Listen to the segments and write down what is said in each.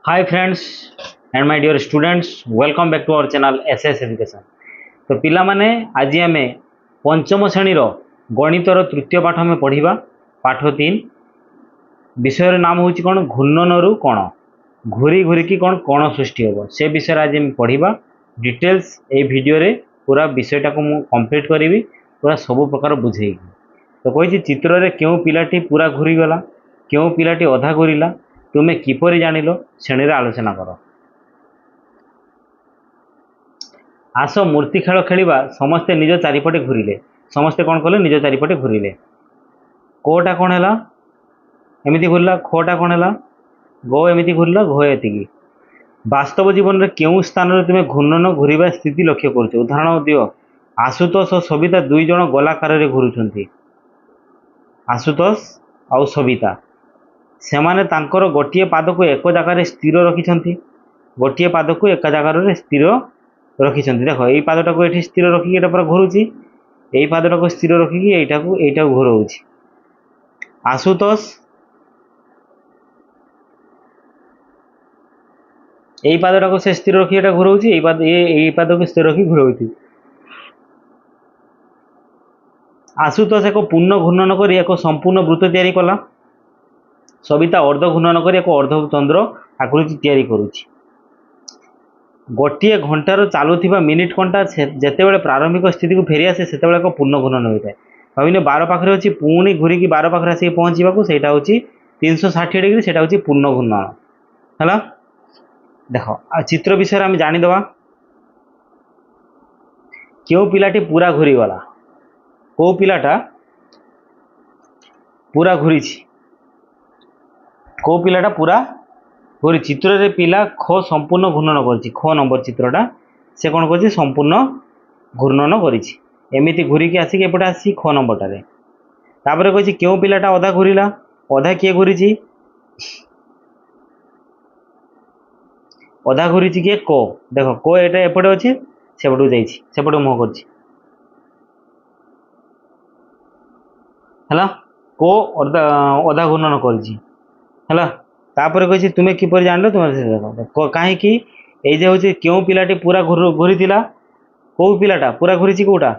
Hi friends and my dear students, welcome back to our channel SS Education। तो पिला माने आज आम पंचम श्रेणी गणितर तृतीय पाठ में पढ़ा पाठ 3 विषय नाम हूँ कौन घूर्णन कण घूरी घूरिकी कौन कण सृष्टि हम से विषय आज पढ़ा डिटेल्स ये वीडियो रे पूरा विषयटा को मुझे कंप्लीट करी पूरा सब प्रकार बुझे। तो कही चित्र रे क्यों पिलाटी पूरा घूरीगला क्यों पिलाटी अधा घूरीला तुम्हें किपरि जानिल श्रेणी आलोचना कर। आस मूर्ति खेल खेलिबा समस्ते निज चारिपटे घूरिले समस्ते कौन कले निज चारिपटे घूरिले कोटा कौन है एमती घूरला खोटा कौन है गो एमती घूरला घो एति वास्तव जीवन में क्यों स्थान में तुम्हें घूर्णन घूरवा स्थिति लक्ष्य कर उदाहरण दियो। आशुतोष और सबिता दुई जन गोलाकार घूरुंट आशुतोष आउ सबिता सेमाने तांकर गोटे पाद को एक जगार स्थिर रखिंट गोटे पाद को एक जगार स्थिर रखिंट देख ये पादटा को ये स्थिर रखिक ये पूरा घूरुची यही पादटा को स्थिर रखिक यहीटा घूराऊँ। आशुतोष यही पादटा को से स्थिर रखिक ये घूराऊँ यही पाद को स्थिर रखिक घूराऊँ। आशुतोष एक पूर्ण घूर्णन कर एक संपूर्ण वृत्त तैयारी कला सबिता अर्ध घूर्णन कर एक अर्धचंद्र आकृति तैयारी करुच्ची। गोटे घंटार चलुवा मिनिट घंटा जितेबाला प्रारंभिक स्थिति को फेरी आसे से एक पूर्ण घूर्णन होता है भाविने 12 पाखे अच्छी पुणी घूरिकी 12 पाखे आसिक पहुँचा से 360 डिग्री से पूर्ण घूर्णन है। देख चित्र विषय आम जानीदवा क्यों पिलाटी पूरा घूरीगला कौ पिलाटा पूरा घूरी कौ पिलाटा पूरा घूरी चित्र रे पिला ख संपूर्ण घूर्णन कर ख नंबर चित्रटा से कौन कर संपूर्ण घूर्णन करमिति घूरिकी आसिक एपटे आसी ख नंबरटारे तापर कही क्यों पिलाटा अधा घूरीला अधा किए घूरी अधा घूरी किए को देख को एटा एपटे अच्छे सेपटू जापटे मुह कर को अधा घूर्णन कर कही तुम्हें किपर जान तुम कहीं ये हूँ क्यों पिलाटी पूरा घूरी कौ पिलाटा पूरा घूरी कौटा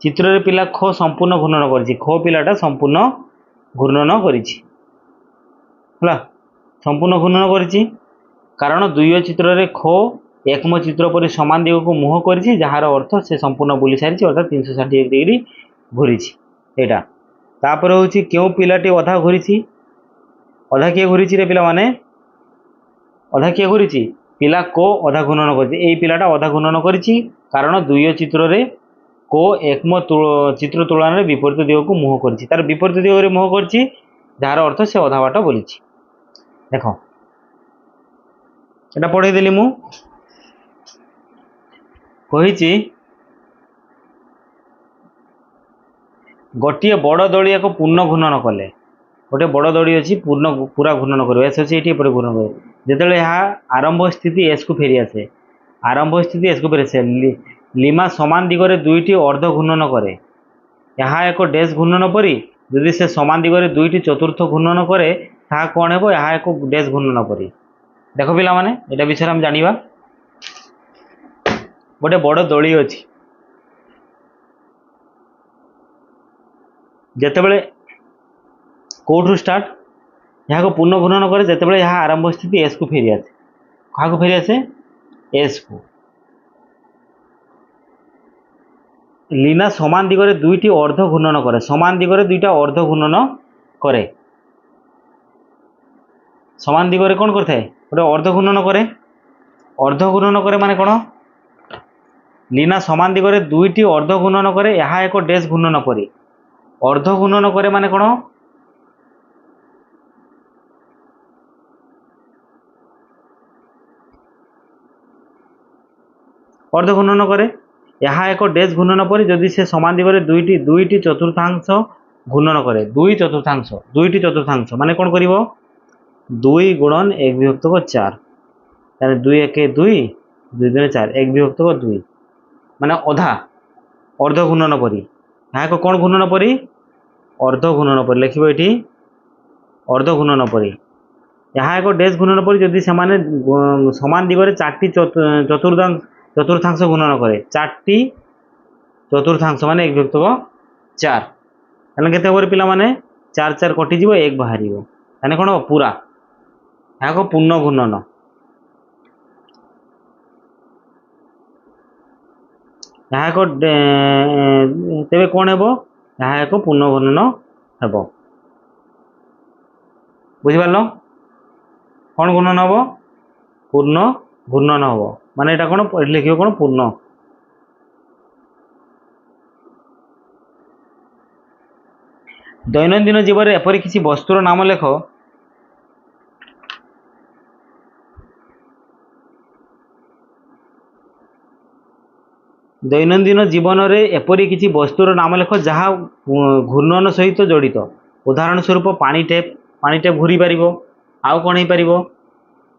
चित्र रे पिला ख संपूर्ण घूर्णन कर ख पिलाटा संपूर्ण घूर्णन कर संपूर्ण घूर्णन कर कारण दुई चित्र रे ख एकम चित्र पर समान दिग को मुह कर जार अर्थ से संपूर्ण बुली सारी अर्थात 360 डिग्री घूरी यहाँ तापर हूँ क्यों पिलाटी अधा घूरी अधा किए घूरी रे पिला माने अधा किए घूरी पिला को अधा घूर्णन कर पिलाटा अधा घूर्णन कर कारण दुई चित्र रे को एकम चित्र तुलन में विपरीत दिग को मुह कर तार विपरीत दिग मुह कर जार अर्थ से अधा बाट बोली देख एटा पढ़ेदेली मु कही गोटे बड़ दड़ी को पूर्ण घूर्णन कले गोटे बड़ दड़ी अच्छी पूरा घूर्णन कर ये घूर्णन कर जो आरंभ स्थिति एस को फेरी आसे आरंभ स्थिति एस को फेरी आसे लिमा समान दिगरे दुईटी अर्ध घूर्णन करे यहाँ एक डैश घूर्णन परी यदि से समान दिगरे दुईटी चतुर्थ घूर्णन करे ता कौन है यहाँ एक डैश घूर्णन परी देख पिला माने एटा विषय हम जानिबा गोटे बड़ दड़ी अच्छी जितेबाला कौटू स्टार्ट यहाँ को पूर्ण घूर्णन करे जितेबाला यहाँ आरंभ स्थिति एस को फेरी आसे क्या को फेरी आसे एस को लीना समान दिगरे दुईटी अर्ध घूर्णन करे समान दिगरे दुईटा अर्ध घूर्णन करे समान दिगरे कौन करता है गोटे अर्ध घूर्णन करे माने कौन लीना समान दिगरे दुईटी अर्ध घूर्णन करे यहाँ एक डैश घूर्णन परी अर्ध घूर्णन करे माने कौन अर्ध घूर्णन करे यहाँ एक डैश घूर्णन परी यदि से समान दिगरे दुईटी चतुर्थांश घूर्णन करे दुईटी चतुर्थांश माने कौन करिवो 2 गुणन 1 विभक्त 4 यानी 2 1 2 2 2 4 1 विभक्त 2 माने अधा अर्ध घूर्णन परी यहाँ को कौन घूर्णन परी अर्ध घूर्णन परी लिखिबो एठी अर्ध घूर्णन परी यहाँ एक डैश घूर्णन परी जदि से समान दिगरे 4टी चतुर्थांश घूर्णन करे 4टी चतुर्थांश माने 1 विभक्त 4 ताले केते होबो पिला माने 4 4 कटि जीवो 1 बाहरिबो ताने कोन पूरा यहाँ को पूर्ण घूर्णन यहाँ एक तेबे कौन हेबो यहाँ एक पूर्ण घूर्णन हेबो बुझिपारल कौन घूर्णन हेबो पूर्ण घूर्णन हेबो माने एटा कौन लिखिबो कौन पूर्ण दैनंदिन जीवन में एपरि किसी वस्तुर नाम लेख दैनंदिन जीवन में एपरि किसी वस्तुर नाम लेख जहाँ घूर्णन सहित जड़ित उदाहरण स्वरूप पानी टेप घूरी पार आउ कौन हो पार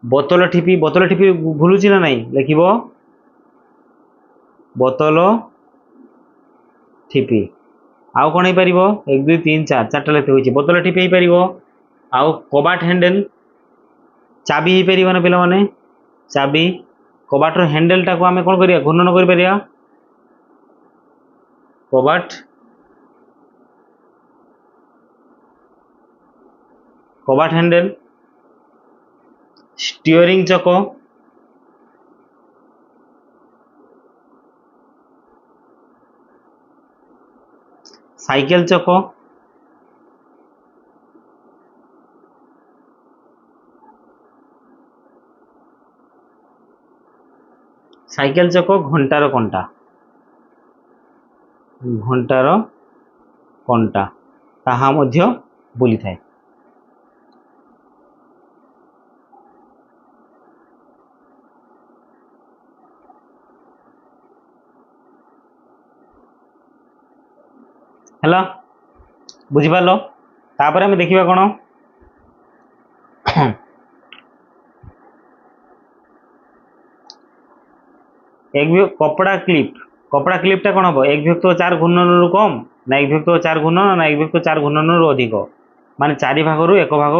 बोतल ठिपी भूलुची ना नहीं लिख बोतल ठिपी आउ कौन हो पार 1 2 3 4 4टा लिखते हुई बोतल ठिपी हो पार आउ कबाट हैंडल चाबी हो पार ना पिला माने चाबी कबाटर हैंडल टाको आम कौन करिया घूर्णन कर पारिया कबाट हैंडल स्टीयरिंग चक साइकेल चक साइकेल चक घंटार कंटा ताहा मध्य बुली थाए है बुझिपार तापर आम देखा कौन एक कपड़ा क्लिपटा कौन हम 1 विभक्त 4 घूर्णन रु कम ना 1 विभक्त 4 घूर्णन ना 1 विभक्त 4 घूर्णन रु अधिक माने 4 भाग रु 1 भाग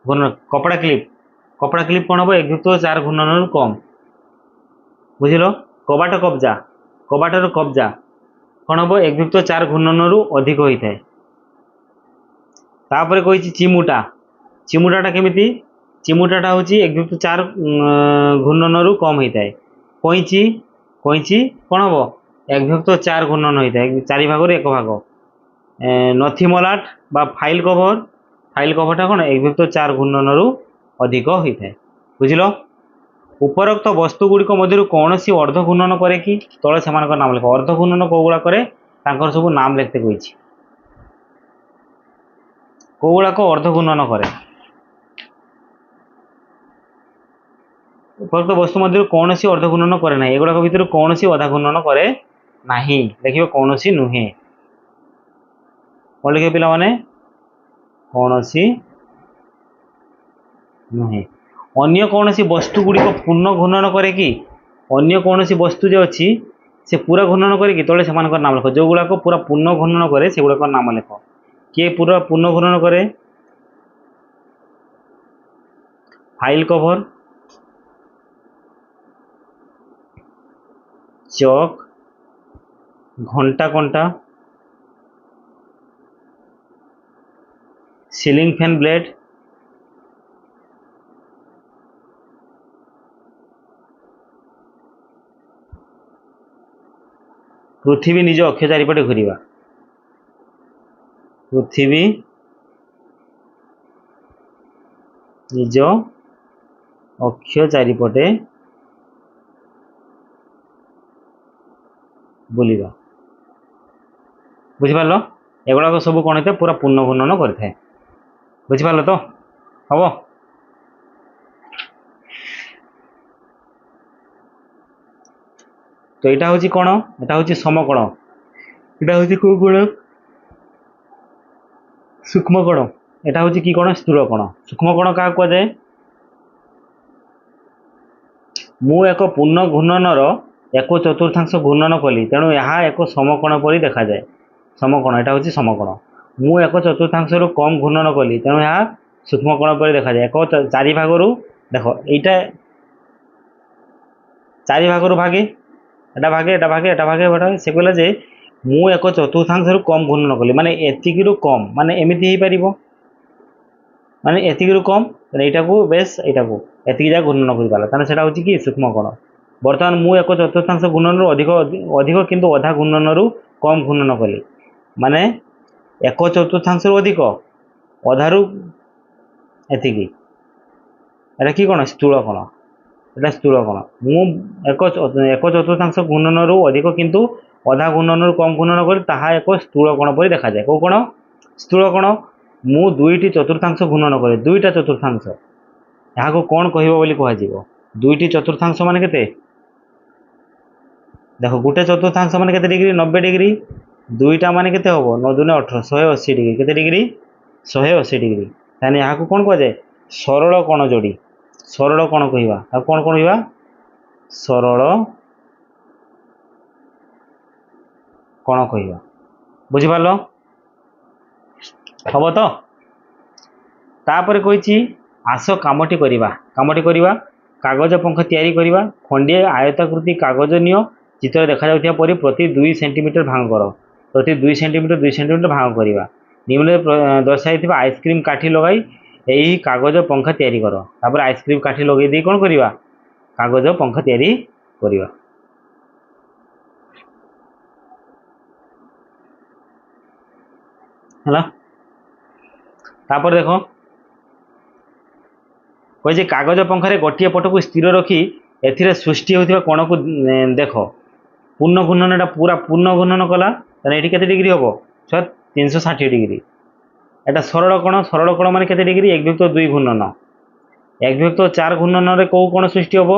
घूर्णन कपड़ा क्लिप कौन हम 1 विभक्त 4 घूर्णन रु कम बुझिल कबाट कब्जा कौन हम 1 विभक्त 4 घूर्णन रु अधिक होता है तापर कही चिमुटाटा केमिति चिमुटाटा हूँ 1 विभक्त 4 घूर्णन रु कम होता है कईची कौन हम 1 विभक्त 4 घूर्णन होता है 4 भाग 1 भाग नथी मलाट बा फाइल कभरटा कौन 1 विभक्त 4 घूर्णन रु अधिक होता है बुझिल उपरोक्त वस्तु गुड़िक मध्य कौन सी अर्ध घूर्णन करे कि तले से नाम लिख अर्ध घूर्णन कौगुड़ा करे सब नाम लिखते कही कौगुड़ाक अर्ध घूर्णन करे उपरोक्त वस्तु मध्य कौन सी अर्ध घूर्णन करे ना एगुड़ाक भितर कौन सी अधा घूर्णन करे नहीं देखिए कौन सी नुहे कौन लिखे पिला माने कौन सी नुहे अन्य कौन सी वस्तु गुड़िक पूर्ण घूर्णन करे कि अन्य कौन सी वस्तु जो अच्छी से पूरा घूर्णन करे कि तले से नाम लिख जो गुड़ाक पूरा पूर्ण घूर्णन करे से गुड़ाक नाम लिख किए पूरा पूर्ण घूर्णन करे फाइल कवर चक घंटा कंटा सीलिंग फैन ब्लेड पृथ्वी निज अक्ष चारिपटे घूरिबा पृथ्वी निज अक्ष चारिपटे बुलिबा बुझिपारल एगुड़ाक सब कौन होता है पूरा पूर्ण घूर्णन करता है बुझिपारल तो हम तो यहाँ हूँ कौन यहाँ हूँ समकोण यहाँ हूँ कौ कोण सूक्ष्म कोण यहाँ हूँ कि कोण स्थूल कोण सूक्ष्म कोण क्या कहुए मु एक पूर्ण घूर्णनर 1/4 घूर्णन कली तेणु यहाँ एक समकोण परी देखा जाए समकोण यहाँ हूँ समकोण मु 1/4 रु कम घूर्णन कली तेणु यहाँ सूक्ष्म कोण पर देखा जाए। एक चारि भागरू देख এইটা चारि भागरू भागे এটা ভাগে এটা ভাগে এটা ভাগে এটা সে কহিলা যে ମୁଁ ଏକ ଚତୁର୍ଥାଂଶରୁ କମ୍ ଘୂର୍ଣ୍ଣନ କଲି ମାନେ ଏତିକିରୁ କମ୍ ମାନେ ଏମିତି ହେଇପାରିବ ମାନେ ଏତିକିରୁ କମ୍ এইଟାକୁ ବେଶ এইଟାକୁ ଏତିକି ଯାକ ଘୂର୍ଣ୍ଣନ କରିପାରିଲା ତାହେଲେ ସେଟା ହେଉଛି କି ସୂକ୍ଷ୍ମ କୋଣ। ବର୍ତ୍ତମାନ ମୁଁ ଏକ ଚତୁର୍ଥାଂଶ ଘୂର୍ଣ୍ଣନରୁ ଅଧିକ ଅଧିକ କିନ୍ତୁ ଅଧା ଘୂର୍ଣ୍ଣନରୁ କମ୍ ଘୂର୍ଣ୍ଣନ କଲି ମାନେ ଏକ ଚତୁର୍ଥାଂଶରୁ ଅଧିକ ଅଧାରୁ ଏତିକି এটা কি কোণ স্থূଳ কোণ এটা স্থূଳ কোণ। ମୁଁ ଏକ ଏକ ଚତୁର୍ଥାଂଶ ଘୂର୍ଣ୍ଣନରୁ ଅଧିକ କିନ୍ତୁ ଅଧା ଘୂର୍ଣ୍ଣନରୁ କମ୍ ଘୂର୍ଣ୍ଣନ କରି ତାହା ଏକ ସ୍ଥୂଳ କୋଣ ପରି ଦେଖାଯାଏ। କେଉଁ କୋଣ? ସ୍ଥୂଳ କୋଣ। ମୁଁ ଦୁଇଟି ଚତୁର୍ଥାଂଶ ଘୂର୍ଣ୍ଣନ କରେ ଦୁଇଟା ଚତୁର୍ଥାଂଶ ଏହାକୁ କ'ଣ କହିବ ବୋଲି କୁହାଯିବ? ଦୁଇଟି ଚତୁର୍ଥାଂଶ ମାନେ କେତେ? ଦେଖ ଗୋଟେ ଚତୁର୍ଥାଂଶ ମାନେ କେତେ ডিগ্রি? 90 ডিগ্রি। দুইটা মানে কেতে হব? 9 দুনে 18 180 ডিগ্রি। কেতে ডিগ্রি? 180 ডিগ্রি। তাহলে এହାକୁ କ'ଣ କୁହାଯାଏ? ସରଳ କୋଣ ଯୋଡ଼ି। ସରଳ କୋଣ କହିବା। ଆଉ କ'ଣ କହିବା? ସରଳ কোণ କହିବା। ବୁଝିପାରିଲ? ହବ ତ? ତାପରେ କହିଛି ଆସ କାମଟି କରିବା। କାମଟି କରିବା କାଗଜ ପଙ୍ଖ ତିଆରି କରିବା। ଖଣ୍ଡିଏ ଆୟତାକୃତି କାଗଜ ନିଅ ଚିତ୍ରରେ ଦେଖାଯାଉଥିବା ପରି ପ୍ରତି 2 ସେଣ୍ଟିମିଟର ଭାଙ୍ଗ କର। ପ୍ରତି 2 ସେଣ୍ଟିମିଟର 2 ସେଣ୍ଟିମିଟର ଭାଙ୍ଗ କରିବା। ନିମ୍ନରେ ଦର୍ଶାଯାଇଥିବା ଆଇସ୍କ୍ରିମ୍ କାଠି ଲଗାଇ ଏହି କାଗଜ ପଙ୍ଖା ତିଆରି କର। ତାପରେ ଆଇସ୍କ୍ରିମ୍ କାଠି ଲଗାଇ ଦେଇ କ'ଣ କରିବା? କାଗଜ ପଙ୍ଖା ତିଆରି କରିବା। ହେଲା। ତାପରେ ଦେଖ କହିଛି କାଗଜ ପଙ୍ଖାରେ ଗୋଟିଏ ପଟକୁ ସ୍ଥିର ରଖି ଏଥିରେ ସୃଷ୍ଟି ହେଉଥିବା କୋଣକୁ ଦେଖ। ପୂର୍ଣ୍ଣ ଘୂର୍ଣ୍ଣନ এটা পুরা পূর্ণ ঘূর্ণন কলা তাহলে এটি কেতে ডিগ্রি হব? 360 ডিগ্রি। এটা সরল কোণ। সরল কোণ মানে কেতে ডিগ্রি? 1/2 ঘূর্ণন। 1/4 ঘূর্ণନରେ কেউ কোণ সৃষ্টি হব?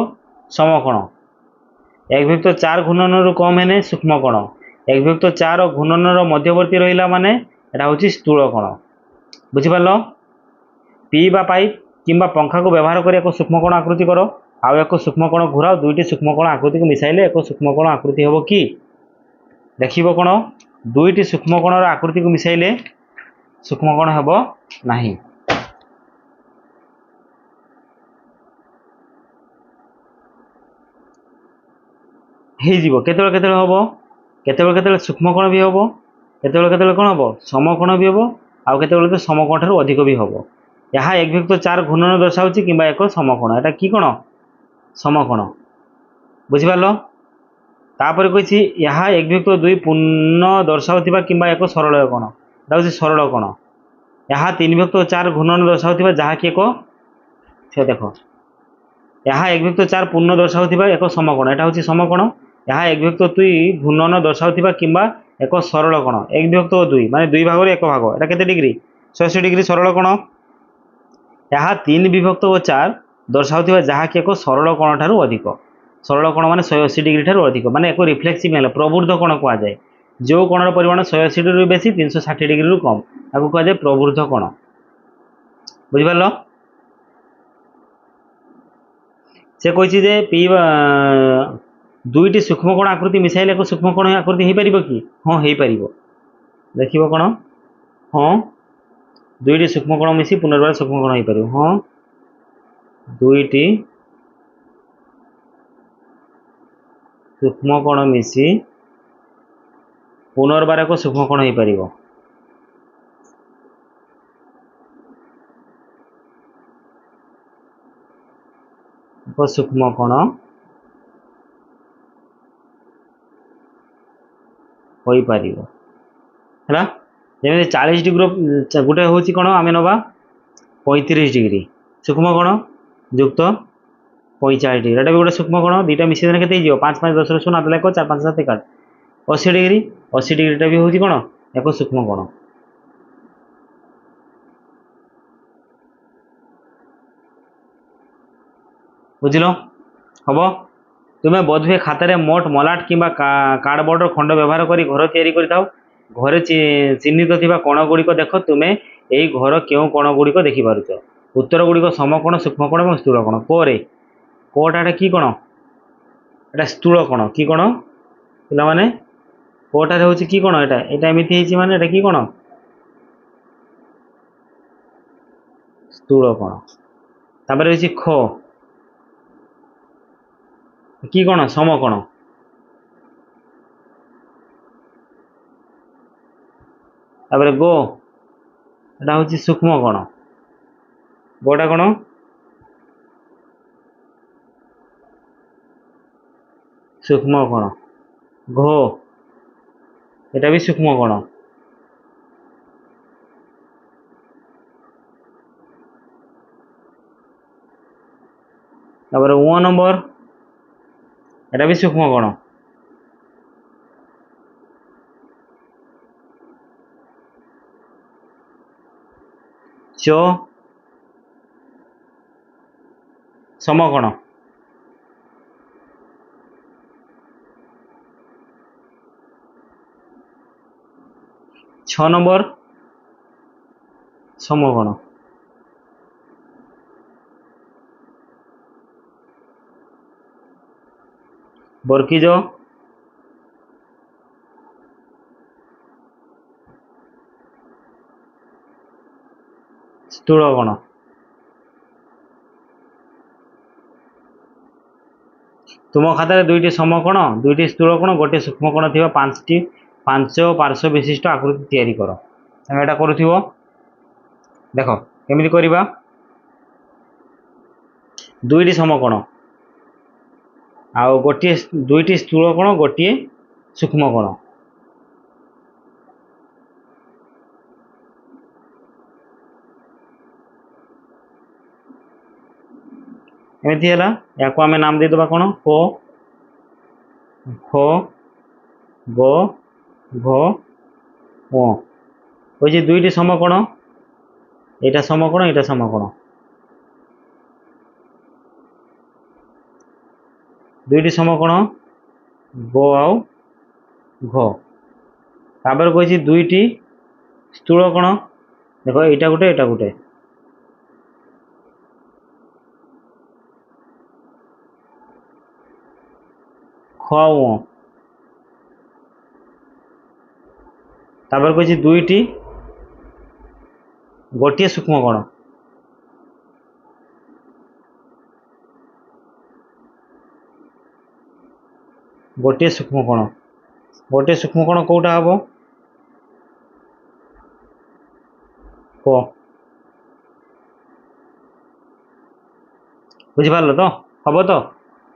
সমকোণ। 1/4 ঘূর্ণনରୁ কম হেনে সূক্ষ্ম কোণ। 1/4 ঘূর্ণনর মধ্যবর্তী রহিলা মানে এটা হচ্ছে স্থূল কোণ। বুঝিপারল? পি বা পাইপ কিংবা পঙ্খাকে ব্যবহার করে এক সূক্ষ্ম কোণ আকৃতি কর। ଆଉ ଏକ ସୂକ୍ଷ୍ମ କୋଣ ଘୁରାଅ। ଦୁଇଟି ସୂକ୍ଷ୍ମ କୋଣ ଆକୃତିକୁ ମିଶାଇଲେ ଏକ ସୂକ୍ଷ୍ମ କୋଣ ଆକୃତି ହେବ କି? ଦେଖିବ କ'ଣ? ଦୁଇଟି ସୂକ୍ଷ୍ମ କୋଣର ଆକୃତିକୁ ମିଶାଇଲେ ସୂକ୍ଷ୍ମ କୋଣ ହେବ ନାହିଁ। ହେଇଯିବ କେତେବେଳେ କେତେବେଳେ ହେବ? କେତେବେଳେ କେତେବେଳେ ସୂକ୍ଷ୍ମ କୋଣ ବି ହେବ, କେତେବେଳେ କେତେବେଳେ କ'ଣ ହେବ? ସମକୋଣ ବି ହେବ, ଆଉ କେତେବେଳେ ତ ସମକୋଣ ଠାରୁ ଅଧିକ ବି ହେବ। ଏହା 1/4 ଘୂର୍ଣ୍ଣନ ଦର୍ଶାଉଛି କିମ୍ବା ଏକ ସମକୋଣ। এটা কি কোণ? সমকোণ। ବୁଝିପାରିଲ? ତାପରେ କହିଛି ଏହା 1/2 ପୂର୍ଣ୍ଣ ଦର୍ଶାଉଥିବା କିମ୍ବା ଏକ ସରଳ କୋଣ। ଏଟା ହେଉଛି ସରଳ କୋଣ। ଏହା 3/4 ଘୂର୍ଣ୍ଣନ ଦର୍ଶାଉଥିବା ଯାହାକି ଏକ ଦେଖ ଏହା 1/4 ପୂର୍ଣ୍ଣ ଦର୍ଶାଉଥିବା ଏକ ସମକୋଣ। এটা ହେଉଛି ସମକୋଣ। ଏହା 1/2 ଘୂର୍ଣ୍ଣନ ଦର୍ଶାଉଥିବା କିମ୍ବା ଏକ ସରଳ କୋଣ। 1/2 ମାନେ 2 ଭାଗରୁ 1 ଭାଗ। এটা କେତେ ডিগ্রি? 180 ডিগ্রি ସରଳ କୋଣ। ଏହା 3/4 ଦର୍ଶାଉଥିବା ଯାହାକି ଏକ ସରଳ କୋଣ ଠାରୁ ଅଧିକ। ସରଳ କୋଣ ମାନେ 180 ডিগ্রি ଠାରୁ ଅଧିକ ମାନେ ଏକ ରିଫ୍ଲେକ୍ସିଭ ହେଲା ପ୍ରବୃଦ୍ଧ କୋଣ କୁହାଯାଏ। ଯେଉଁ କୋଣର ପରିମାଣ 180 ডিগ্রিରୁ ବେଶୀ 360 ডিগ্রিରୁ କମ୍ ତାକୁ କୁହାଯାଏ ପ୍ରବୃଦ୍ଧ କୋଣ। ବୁଝିପାରିଲ? ସେ କହିଛି ଯେ ଦୁଇଟି ସୂକ୍ଷ୍ମ କୋଣ ଆକୃତି ମିଶାଇଲେ ଏକ ସୂକ୍ଷ୍ମ କୋଣ ଆକୃତି ହେଇପାରିବ କି? ହଁ ହେଇପାରିବ। ଦେଖିବ କ'ଣ? ହଁ ଦୁଇଟି ସୂକ୍ଷ୍ମ କୋଣ ମିଶି ପୁନର୍ବାର ସୂକ୍ଷ୍ମ କୋଣ ହେଇପାରିବ। ହଁ ଦୁଇଟି ସୂକ୍ଷ୍ମ କୋଣ ମିଶି ପୁନର୍ବାର ଏକ ସୂକ୍ଷ୍ମ କୋଣ ହେଇପାରିବ। ଏକ ସୂକ୍ଷ୍ମ କୋଣ ହୋଇପାରିବ। ହେଲା। ଯେମିତି 40 ডিগ্রি ଗୋଟେ ହେଉଛି କ'ଣ? ଆମେ ନେବା 35 ডিগ্রি ସୂକ୍ଷ୍ମ କୋଣ ଯୁକ୍ତ 45 ডিগ্রি। এটা ବି ଗୋଟେ ସୂକ୍ଷ୍ମ କୋଣ। ଦୁଇଟା ମିଶିଦେଲେ କେତେ ହେଇଯିବ? 5 5 10 ଶୂନ 8 1 4 5 7 1 80 ডিগ্রি। 80 ডিগ্রিটা ବି ହେଉଛି କ'ଣ? ଏକ ସୂକ୍ଷ୍ମ କୋଣ। ବୁଝିଲ? ହବ। ତୁମେ ବୋଧହୁଏ ଖାତାରେ ମୋଟ ମଲାଟ କିମ୍ବା କାର୍ଡବୋର୍ଡର ଖଣ୍ଡ ବ୍ୟବହାର କରି ଘର ତିଆରି କରିଥାଉ। ଘରେ ଚିହ୍ନିତ ଥିବା କୋଣ ଗୁଡ଼ିକ ଦେଖ। ତୁମେ ଏହି ଘର କେଉଁ କୋଣ ଗୁଡ଼ିକ ଦେଖିପାରୁଛ? ଉତ୍ତର ଗୁଡ଼ିକ ସମକୋଣ, ସୂକ୍ଷ୍ମ କୋଣ ଏବଂ ସ୍ଥୂଳ କୋଣ। କୋରେ କୋଟା এটা কি কোণ? এটা স্থূଳ କୋଣ। কি কোଣ ପିଲାମାନେ? କୋଟାରେ ହେଉଛି କି କୋଣ? ଏଟା ଏମିତି ହେଇଛି ମାନେ ଏଟା କି କୋଣ? স্থূଳ কোণ। তারপরে হচ্ছে খ, কি কোণ? সমকোণ। তারপরে গো, এটা হচ্ছে সূক্ষ্ম কোণ। গোটা কোণ, সূক্ষ্ম কোণ। ঘো, এটা भी সূক্ষ্ম কোণ। তারপরে ও নম্বর, এটা भी সূক্ষ্ম কোণ। চ, সমকোণ। ছ নম্বর, সমকোণ। বর্কিজ, স্থূল কোণ। तुम खातार दुईटी समकोण, दुईटी स्थूल कोण, गोटे सूक्ष्म कोण थिबा पांच पार्श्व विशिष्ट आकृति तैयारी कर। एटा करुथिबो, देखो केमिति करिबा। दुईटी समकोण आ गोटे, दुईटी स्थूल कोण, गोटे सूक्ष्म कोण। एमिति हैला, याको आमे नाम दे दबा कोण, को, खो, गो, घो, ओ। ওই যে দুইটি সমকোণ, এটা সমকোণ, এটা সমকোণ। দুইটি সমকোণ গো আও ঘ। তারপরে কইছি দুইটি স্থূল কোণ, দেখো এটা গোটে, এটা গোটে। খ ও। তারপর কইছি দুইটি গোটিয়ে সূক্ষ্ম কোণ, গোটিয়ে সূক্ষ্ম কোণ। গোটিয়ে সূক্ষ্ম কোণ কোউটা হবো? ক। বুঝিপারল তো? হব তো?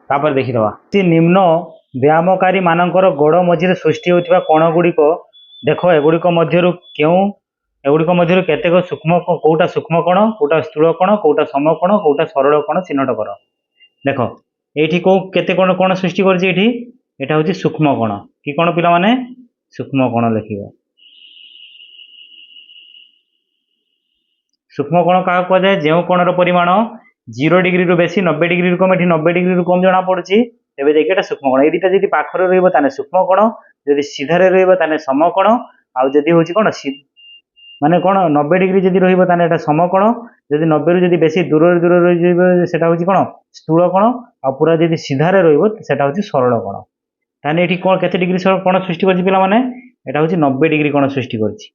তারপরে দেখিদেবা। নিম্ন ব্যায়ামকারী মানଙ୍କର ଗୋଡ଼ ମଝିରେ ସୃଷ୍ଟି ହେଉଥିବା କୋଣ ଗୁଡ଼ିକ ଦେଖ, ଏଗୁଡ଼ିକ ମଧ୍ୟରୁ କେତେକ ସୂକ୍ଷ୍ମ, କୋଉଟା ସୂକ୍ଷ୍ମ କୋଣ, କୋଉଟା ସ୍ଥୂଳ କୋଣ, କୋଉଟା ସମକୋଣ, କୋଉଟା ସରଳ କୋଣ ଚିହ୍ନଟ କର। ଦେଖ এইটি কোউ কেতে কোণ কোণ সৃষ্টি করছে, এটি এটা হচ্ছে সূক্ষ্ম কোণ। কি কোণ পিলামানে? সূক্ষ্ম কোণ লেখিব। সূক্ষ্ম কোণ কাহাକୁ କୁହାଯାଏ? ଯେଉଁ କୋଣର ପରିମାଣ 0 ডিগ্রিরু বেশি, 90 ডিগ্রিরু কম, এটি 90 ডিগ্রিরু কম জনা পড়ুছি, তেবে দেখি এটা সূক্ষ্ম কোণ। এই দুইটা যদি পাখরে রহিব তাহলে সূক্ষ্ম কোণ, যদি সিধারে রহিব তাহলে সমকোণ, আর যদি হচ্ছে কোণ মানে কোণ 90 ডিগ্রি যদি রহিব তাহলে এটা সমকোণ, যদি 90 রু যদি বেশি দূরে দূরে রহি যাইব সেটা হচ্ছে কোণ স্থূল কোণ, আর পুরা যদি সিধারে রহিব সেটা হচ্ছে সরল কোণ। তাহলে এটি কোণ কেতে ডিগ্রি কোণ সৃষ্টি করছে পিলামানে? এটা হচ্ছে 90 ডিগ্রি কোণ সৃষ্টি করছে।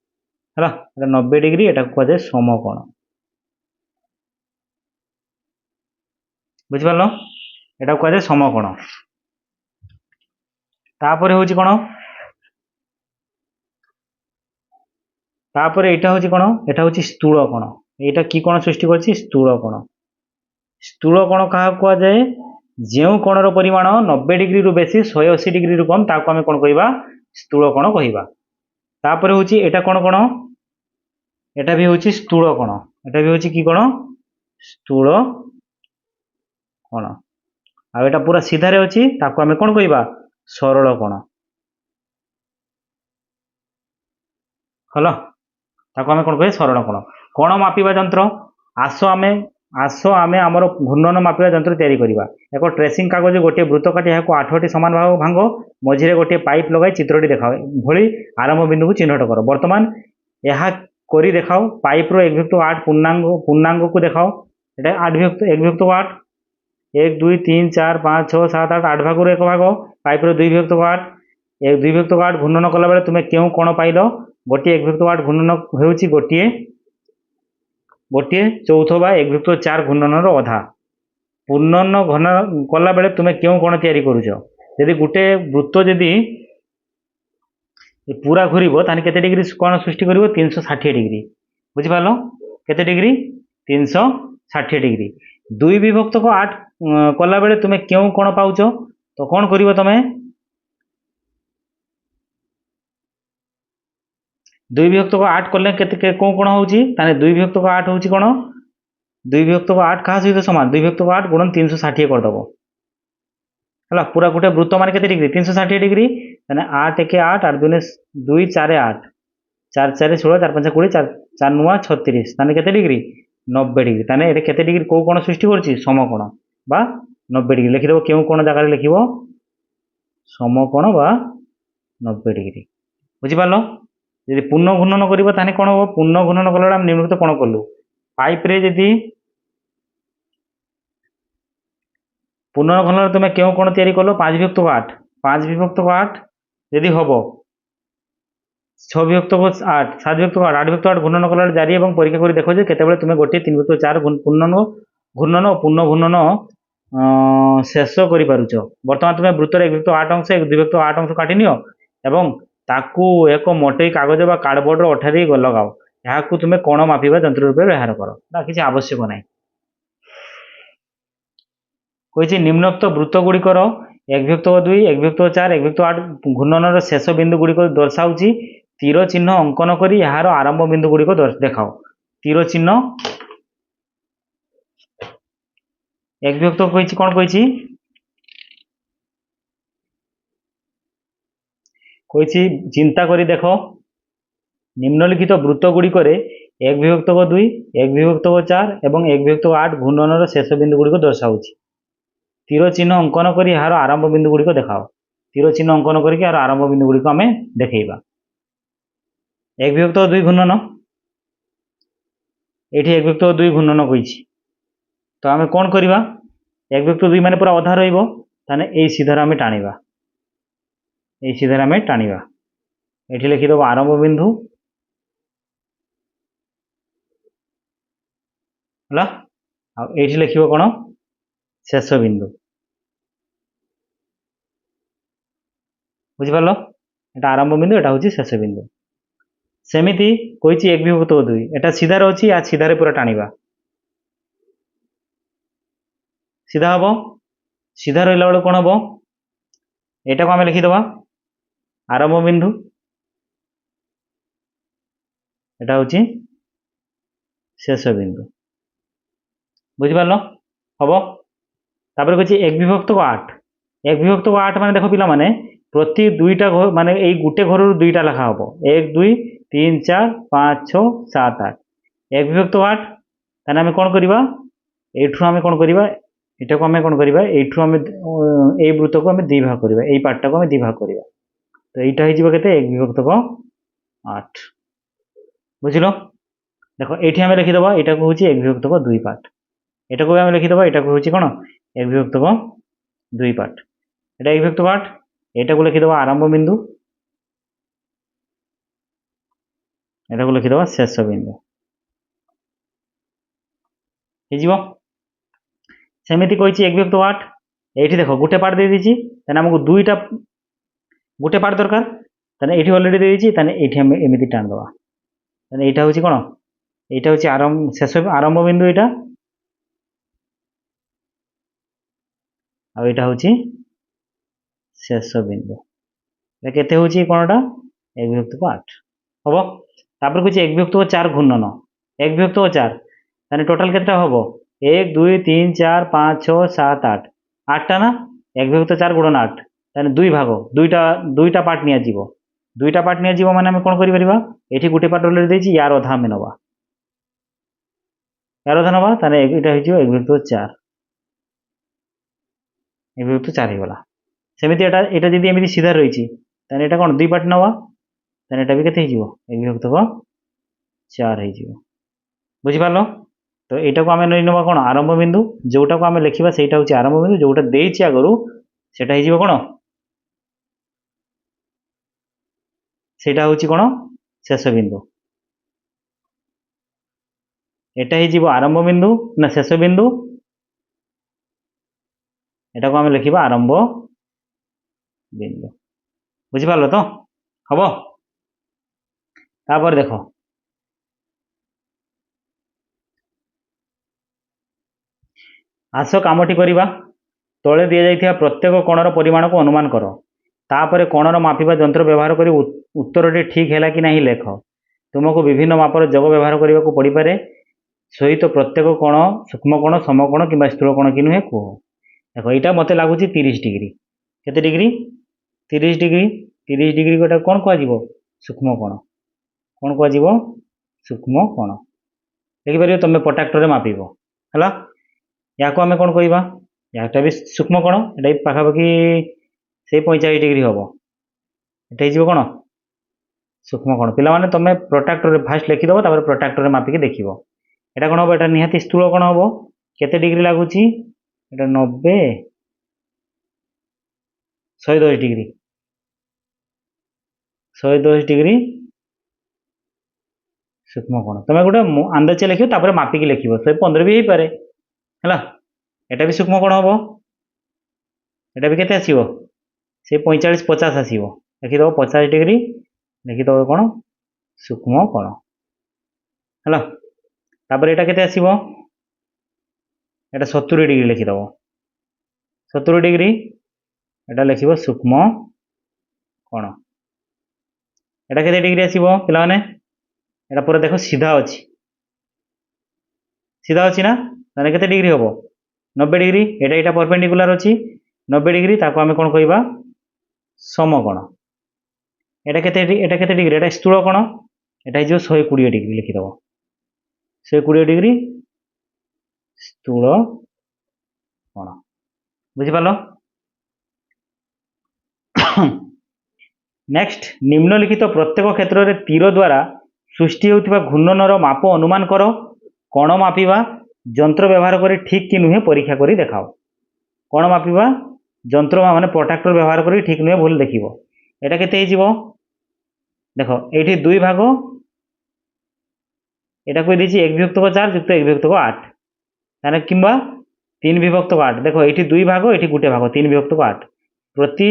হ্যাঁ, এটা 90 ডিগ্রি, এটা কুহাযাଏ সমকোণ। বুঝিপারল? এটা কুহাযাଏ সমকোণ। তারপরে হচ্ছে কোণ, তারপরে এটা হচ্ছে কোণ, এটা হচ্ছে স্থূল কোণ। এটা কি কোণ সৃষ্টি করছে? স্থূল কোণ। স্থূল কোণ কাহাକୁ କୁହାଯାଏ? ଯେଉଁ କୋଣର ପରିମାଣ 90 ডিগ্রিরু বেশি, 180 ডিগ্রিরু কম, তাকে আমি কোণ কহিবা? স্থূল কোণ কহিবা। তারপরে হচ্ছে এটা কোণ কোণ, এটা भी হচ্ছে স্থূল কোণ, এটা भी হচ্ছে কি কোণ? স্থূল কোণ। আর এটা পুরা সিধারে ଅଛି, ତାକୁ ଆମେ কোণ কহিবা? ସରଳ কোণ। হল, ତାକୁ ଆମେ কোণ କହିବା? ସରଳ କୋଣ। କୋଣ ମାପିବା ଯନ୍ତ୍ର। ଆସ ଆମେ ଆମର ଘୂର୍ଣ୍ଣନ ମାପିବା ଯନ୍ତ୍ର ତିଆରି କରିବା। ଏକ ଟ୍ରେସିଂ କାଗଜ ଗୋଟିଏ ବୃତ୍ତ କାଟି ଏହାକୁ 8ଟି ସମାନ ଭାଗ ଭାଙ୍ଗ, ମଝିରେ ଗୋଟିଏ ପାଇପ୍ ଲଗାଇ ଚିତ୍ରଟି ଦେଖାଅ। ଭଳି ଆରମ୍ଭ ବିନ୍ଦୁକୁ ଚିହ୍ନଟ କର। ବର୍ତ୍ତମାନ ଏହା କରି দেখাও। ପାଇପ୍ର 1/8 ପୂର୍ଣ୍ଣାଙ୍ଗକୁ ଦେଖାଅ। এটা 1/8, 1 2 3 4 5 6 7 8, 8 ଭାଗରୁ 1 ଭାଗ। ପାଇପ୍ର 2/8, 2/8 ଘୂର୍ଣ୍ଣନ କଲା ବେଳେ ତୁମେ କେଉଁ କୋଣ ପାଇଲ? ଗୋଟିଏ 1/8 ଘୂର୍ଣ୍ଣନ ହେଉଛି ଗୋଟିଏ गोटे चौथ बा 1/4 घूर्णनर अधा पूर्णन घन कला बेले तुम क्यों कोण तैयारी करुच यदि गोटे वृत्त जदि पूरा घूरब ताने केते डिग्री कोण सृष्टि करिवो 360 डिग्री बुझिपाल केते डिग्री 360 डिग्री 2/8 कला बेले तुम क्यों कोण पाउच तो कौन करिवो तमे 2/8 कले केते कोन कोण होउची ताने 2/8 होउची कोण 2/8 कहा सहित समान 2/8 गुणन 360 करदेव है पूरा गोटे वृत्त मान के डिग्री 360 डिग्री 8 1 8 8 2 2 4 8 4 4 16 4 5 20 4 4 9 36 ताने केते डिग्री 90 डिग्री ताने एटे केते डिग्री को कोण सृष्टि करछि समकोण बा 90 डिग्री लिखिदेव केउ कोण जगह लिखिबो समकोण बा 90 डिग्री बुझिपाल यदि पूर्ण घूर्णन करिवो ताने कोण हो पूर्ण घूर्णन कला हम निम्नलिखित कोण कलु पाइप रे यदि पुनर्घन तुम क्यों कोण तैयारी कल 5/8 5/8 यदि हम 6/8 7/8 8/8 घूर्णन कला जारी और परीक्षा कर देख केतबेले तुम गोटे 3/4 पूर्ण घूर्णन और पूर्ण घूर्णन शेष कर बर्तमान तुम वृत्तर 1/8 अंश 2/8 अंश काटि नियो एवं ताकू एक मोटे कागज बा कार्डबोर्ड अठारी लगाओ यहाँ तुम कोण मापिबा यंत्र रूप व्यवहार कर किसी आवश्यक ना कही निम्नोक्त वृत्त गुड़िकर 1/2 1/4 1/8 घूर्णन शेष बिंदु गुड़िक दर्शाऊँ तीर चिन्ह अंकन कर यार आरंभ बिंदु गुड़िक देखाओ तीर चिन्ह 1/2 कही कौन कही चिंता करी देख निम्नलिखित वृत्त गुड़िक 1/2 1/4 और 1/8 घूर्णन शेष बिंदु गुड़िक दर्शाऊँ तीर चिन्ह अंकन कर यार आरंभ बिंदु गुड़िक देखाओ तीर चिन्ह अंकन करके यार आरंभ बिंदु गुड़िक आम देखा 1/2 घूर्णन ये 1/2 घूर्णन कही तो आम कौन करवा 1/2 मान पूरा अधा रही सीधार आम टाणीबा ये सीधार आम टाणीबा ये लिखिदेव आरंभ बिंदु है ये लिख कौन शेष बिंदु बुझिपाल एटा आरंभ बिंदु एटा हूँ शेष बिंदु सेमिति कही 1/2 एटा सीधार अच्छी या सीधार पूरा टाणीबा सीधा हम सीधा रहा बेलू कौन हम यहाँ को आम लिखिदे आरंभ बिंदु एटा हूँ शेष बिंदु बुझिपाल हम तापर कही 1/8 1/8 मान देख पिला माने प्रति दुईटा माने यही गोटे घर दुईटा लेखा हम 1 2 3 4 5 6 7 8 1/8 ताने आम कौन करवा एठू आम कौन करवा यहाँ को आम कौन करवा एठू आम ए वृत्त को आम 2 भाग करवा यही पार्टा को आम 2 भाग करवा तो यहाँ होते 1/8 बुझल देख ये आम लिखिदे यहाँ को हूँ 1/2 पार्ट यहाँ को आम लिखिदे यहाँ को हूँ कौन 1/2 पार्ट यहाँ 1/8 यहाँ को लिखिदे आरंभ बिंदु यहाँ को लिखिदे शेष बिंदु हो सेमती कही 1/8 ये देख गोटे पार्ट दे दी आमको दुईटा गोटे पार्ट दरकार ये अलरेडी दे दी ये एमती टाणीदे यहाँ हूँ कौन यहाँ हूँ आरंभ शेष आरंभ बिंदु यहाँ आईटा हूँ शेष बिंदु केते हूँ कौनटा 1/8 हम तापर कुछ 1/4 घूर्णन 1/4 टोटाल केटा हम 1 2 3 4 5 6 7 8 8टा ना 1/4 गुणन 8 दुई भाग दुईटा पार्ट निजी दुईटा पार्ट निजी माने आम कौन कर गोटे पार्ट अलरेडी देती यार अधा आम नवा यार अधा नवा यहाँ हो 1/4 1/4 होगा सेमती यहाँ जी एमती सीधा रही है कौन 2 पार्ट नवा यहाँ भी केते 1/4 हो बुझिपाल तो यहाँ को आम नहीं ना कौन आरंभ बिंदु जोटा को आम लिखा से हूँ आरंभ बिंदु जोटा देती आगु से कौन से हूँ कौन शेष बिंदु এটা হয়ে আরম্ভ বিন্দু না শেষ বিন্দু, এটাকে আমি লিখিবা আরম্ভ বিন্দু। বুঝিপারল তো? হব। তারপরে দেখো আস কামটি করিবা। তলে দিয়া যাইଥିବା প্রত্যেক কোণর পরিমাণକୁ অনুমান কর। তাপরে কোণর মাপিবা যন্ত্র ব্যবহার করে উত্তরটি ঠিক হেলা কি ନାହିଁ লেখ। ତୁମକୁ ବିଭିନ୍ନ ମାପର ଯୋଗ ବ୍ୟବହାର କରିବାକୁ ପଡ଼ିପାରେ। ସହିତ ପ୍ରତ୍ୟେକ କୋଣ ସୂକ୍ଷ୍ମ କୋଣ, ସମକୋଣ କିମ୍ବା ସ୍ଥୂଳ କୋଣ କି ନୁହେଁ କୁହ। ଦେଖ ଏଇଟା ମୋତେ ଲାଗୁଛି 30 ଡିଗ୍ରୀ। କେତେ ଡିଗ୍ରୀ? 30 ଡିଗ୍ରୀ। 30 ଡିଗ୍ରୀ ଗୋଟେ କ'ଣ କୁହାଯିବ? ସୂକ୍ଷ୍ମ କୋଣ। କ'ଣ କୁହାଯିବ? ସୂକ୍ଷ୍ମ କୋଣ। ଦେଖିପାରିବ ତମେ ପ୍ରଟ୍ରାକ୍ଟରରେ ମାପିବ ହେଲା। ୟାକୁ ଆମେ କ'ଣ କହିବା? ୟାଟା ବି ସୂକ୍ଷ୍ମ କୋଣ, ଏଇଟା ବି ପାଖାପାଖି ସେଇ 45 ଡିଗ୍ରୀ ହବ। এটা ହେଇଯିବ କ'ଣ? ସୂକ୍ଷ୍ମ କୋଣ। ପିଲାମାନେ ତମେ ପ୍ରଟ୍ରାକ୍ଟରରେ ଫାଷ୍ଟ ଲେଖିଦେବ, ତାପରେ ପ୍ରଟ୍ରାକ୍ଟରରେ ମାପିକି ଦେଖିବ। এটা କ'ଣ ହବ? এটা ନିହାତି ସ୍ଥୂଳ କୋଣ ହବ। କେତେ ଡିଗ୍ରୀ ଲାଗୁଛି? এটা 90, 110 ଡିଗ୍ରୀ। 110 ଡିଗ୍ରୀ ସୂକ୍ଷ୍ମ କୋଣ। ତମେ ଗୋଟେ ଆନ୍ଦାଜିଆ ଲେଖିବ, ତାପରେ ମାପିକି ଲେଖିବ। 115 ବି ହେଇପାରେ ହେଲା। এটা ବି ସୂକ୍ଷ୍ମ କୋଣ ହବ। এটা ବି କେତେ ଆସିବ? ସେ 45, 50 ଆସିବ। ଲେଖିଦେବ 50 ଡିଗ୍ରୀ, ଲେଖିଦେବ କ'ଣ? ସୂକ୍ଷ୍ମ କୋଣ ହେଲା। ତାପରେ এটা କେତେ ଆସିବ? এটা 70 ଡିଗ୍ରୀ ଲେଖିଦେବ। 70 ଡିଗ୍ରୀ এটা ଲେଖିବ ସୂକ୍ଷ୍ମ କୋଣ। এটা କେତେ ଡିଗ୍ରୀ ଆସିବ ପିଲାମାନେ? এটা ପୁରା ଦେଖ ସିଧା ଅଛି। ସିଧା ଅଛି ନା? ତାହେଲେ କେତେ ଡିଗ୍ରୀ ହବ? 90 ଡିଗ୍ରୀ। ଏଇଟା ପରପେଣ୍ଡିକୁଲାର ଅଛି 90 ଡିଗ୍ରୀ। ତାକୁ ଆମେ କ'ଣ କହିବା? ସମକୋଣ। এটা କେତେ ଡିଗ୍ରୀ? এটা ସ୍ଥୂଳ କୋଣ। এটা ହେଇଯିବ 120 ଡିଗ୍ରୀ ଲେଖିଦେବ। 120 ଡିଗ୍ରୀ ସ୍ଥୂଳ କୋଣ। ବୁଝିପାରିଲ? ନେକ୍ସଟ, ନିମ୍ନଲିଖିତ ପ୍ରତ୍ୟେକ କ୍ଷେତ୍ରରେ ତୀର ଦ୍ୱାରା ସୃଷ୍ଟି ହେଉଥିବା ଘୂର୍ଣ୍ଣନର ମାପ ଅନୁମାନ କର। କୋଣ ମାପିବା ଯନ୍ତ୍ର ବ୍ୟବହାର କରି ଠିକ୍ କି ନୁହେଁ ପରୀକ୍ଷା କରି ଦେଖାଅ। କୋଣ ମାପିବା ଯନ୍ତ୍ର ମାନେ ପ୍ରଟ୍ରାକ୍ଟର ବ୍ୟବହାର କରି ଠିକ୍ ନୁହେଁ ଭୁଲ ଦେଖିବ। এটা କେତେ ହେଇଯିବ? ଦେଖ ଏଇଠି 2 ଭାଗ, এটা କହିଦେଇଛି 1/4 ଯୁକ୍ତ 1/8, ତାହେଲେ କିମ୍ବା 3/8। ଦେଖ ଏଇଠି 2 ଭାଗ, ଏଇଠି ଗୋଟେ ଭାଗ, 3/8। ପ୍ରତି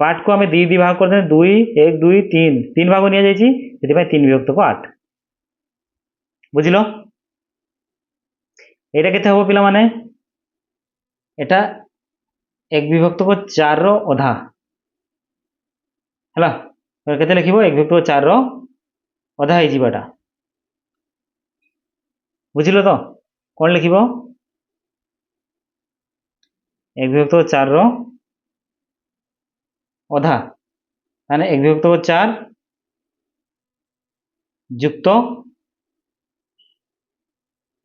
ପାର୍ଟକୁ ଆମେ 2 ଭାଗ କରିଦେଲେ 2, 1, 2, 3 ଭାଗ ନିଆଯାଇଛି, ସେଥିପାଇଁ 3/8। ବୁଝିଲ? এটা କେତେ ହେବ ପିଲାମାନେ? এটা 1/4ର ଅଧା ହେଲା। କେତେ ଲେଖିବ? 1/4ର ଅଧା ହେଇଯିବ ଏଟା। ବୁଝିଲ ତ? କ'ଣ ଲେଖିବ? 1/4ର ଅଧା, ତାହେଲେ 1/4 ଯୁକ୍ତ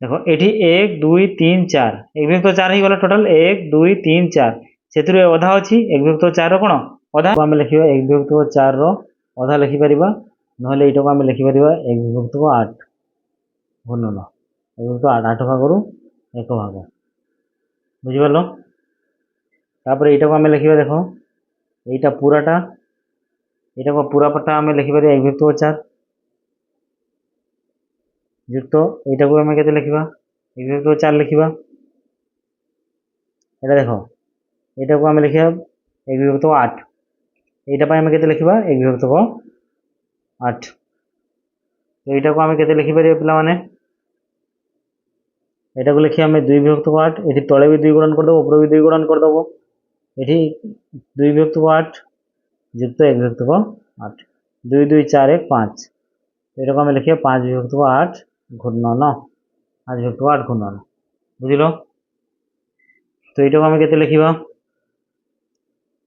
ଦେଖ ଏଠି 1, 2, 3, 4, 1/4 ହେଇଗଲା ଟୋଟାଲ। 1, 2, 3, 4, ସେଥିରୁ ଅଧା ଅଛି 1/4ର କ'ଣ ଅଧା। ଆମେ ଲେଖିବା 1/4ର ଅଧା ଲେଖିପାରିବା, ନହେଲେ ଏଇଟାକୁ ଆମେ ଲେଖିପାରିବା 1/8 ଘୂର୍ଣ୍ଣନ। 1/8, 8 ଭାଗରୁ 1 ଭାଗ। ବୁଝିପାରିଲ? ତାପରେ ଏଇଟାକୁ ଆମେ ଲେଖିବା, ଦେଖ এইটা পুরাটা, এটাকে পুরাটা আমি লিখিপারি 1/4 যুক্ত এইটাকে আমি কেতে লিখিবা? 1/4 লিখিবা। এটা দেখো এটাকে আমি লিখিবা 1/8। এইটা পাই আমি কেতে লিখিবা? 1/8। তো এইটাকে আমি কেতে লিখিপারি পিলামানে? এটাকে লিখি আমি 2/8। এটি তলে বি 2 গুণন করে দেবো, উপরে বি 2 গুণন করে দেবো। এটি 2/8 যুক্ত 1/8। 2, 2, 4, 1, 5। এটাকে আমি লিখিবা 5/8 ঘূর্ণন। 5/8 ঘূর্ণন। বুঝিল? তো এইটাকে আমি কেতে লিখিবা?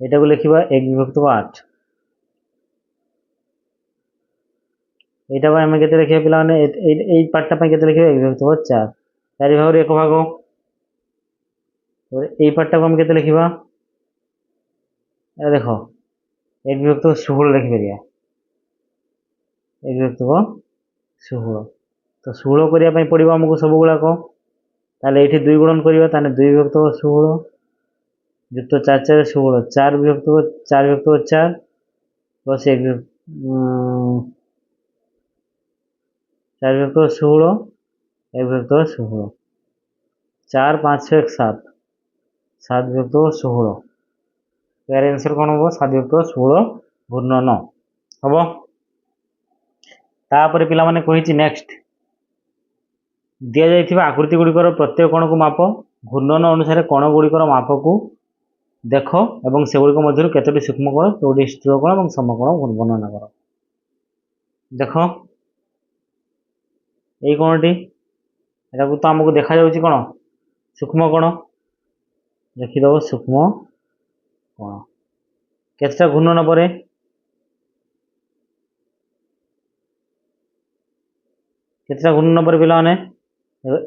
এটাকে লিখিবা 1/8। এইটা পাই আমি কেতে লিখিবা পিলামানে? এই পার্টটা পাই কেতে লিখিবা? 1/4। 4 ভাগରୁ 1 ভাଗ। এই পার্টটাকে আমি কেতে লিখিবা? দেখ 1/16 লিখিପାରିବା। 1/16। ତ 16 କରିବା ପାଇଁ ପଡ଼ିବ ଆମକୁ ସବୁ ଗୁଡ଼ାକ। ତାହେଲେ ଏଇଠି 2 ଗୁଣନ କରିବା, ତାହେଲେ 2/16 ଯୁକ୍ତ 4, 4, 16, 4/4 ପ୍ଲସ୍ 4/16 এক বিভক্ত 16। 4 5 6 7, 7 বিভক্ত 16। এর आंसर কোন হবো? 7 বিভক্ত 16 ঘূর্ণন হব। তারপরে পিলামানে কইছি নেক্সট দিয়াଯାଇଥିବା ଆକୃତି ଗୁଡ଼ିକର ପ୍ରତ୍ୟେକ କୋଣକୁ ମାପ। ଘୂର୍ଣ୍ଣନ ଅନୁସାରେ କୋଣ ଗୁଡ଼ିକର ମାପକୁ ଦେଖ ଏବଂ ସେଗୁଡ଼ିକ ମଧ୍ୟରୁ କେତୋଟି ସୂକ୍ଷ୍ମ କୋଣ, କେତୋଟି ସ୍ଥୂଳ କୋଣ ଏବଂ ସମକୋଣ ବର୍ଣ୍ଣନା କର। ଦେଖ এই কোণটি, এটাକୁ ତ ଆମକୁ ଦେଖାଯାଉଛି କ'ଣ? ସୂକ୍ଷ୍ମ କୋଣ। ଲେଖିଦେବ ସୂକ୍ଷ୍ମ କୋଣ। କେତେଟା ଘୂର୍ଣ୍ଣନ ପରେ? କେତେଟା ଘୂର୍ଣ୍ଣନ ପରେ ପିଲାମାନେ?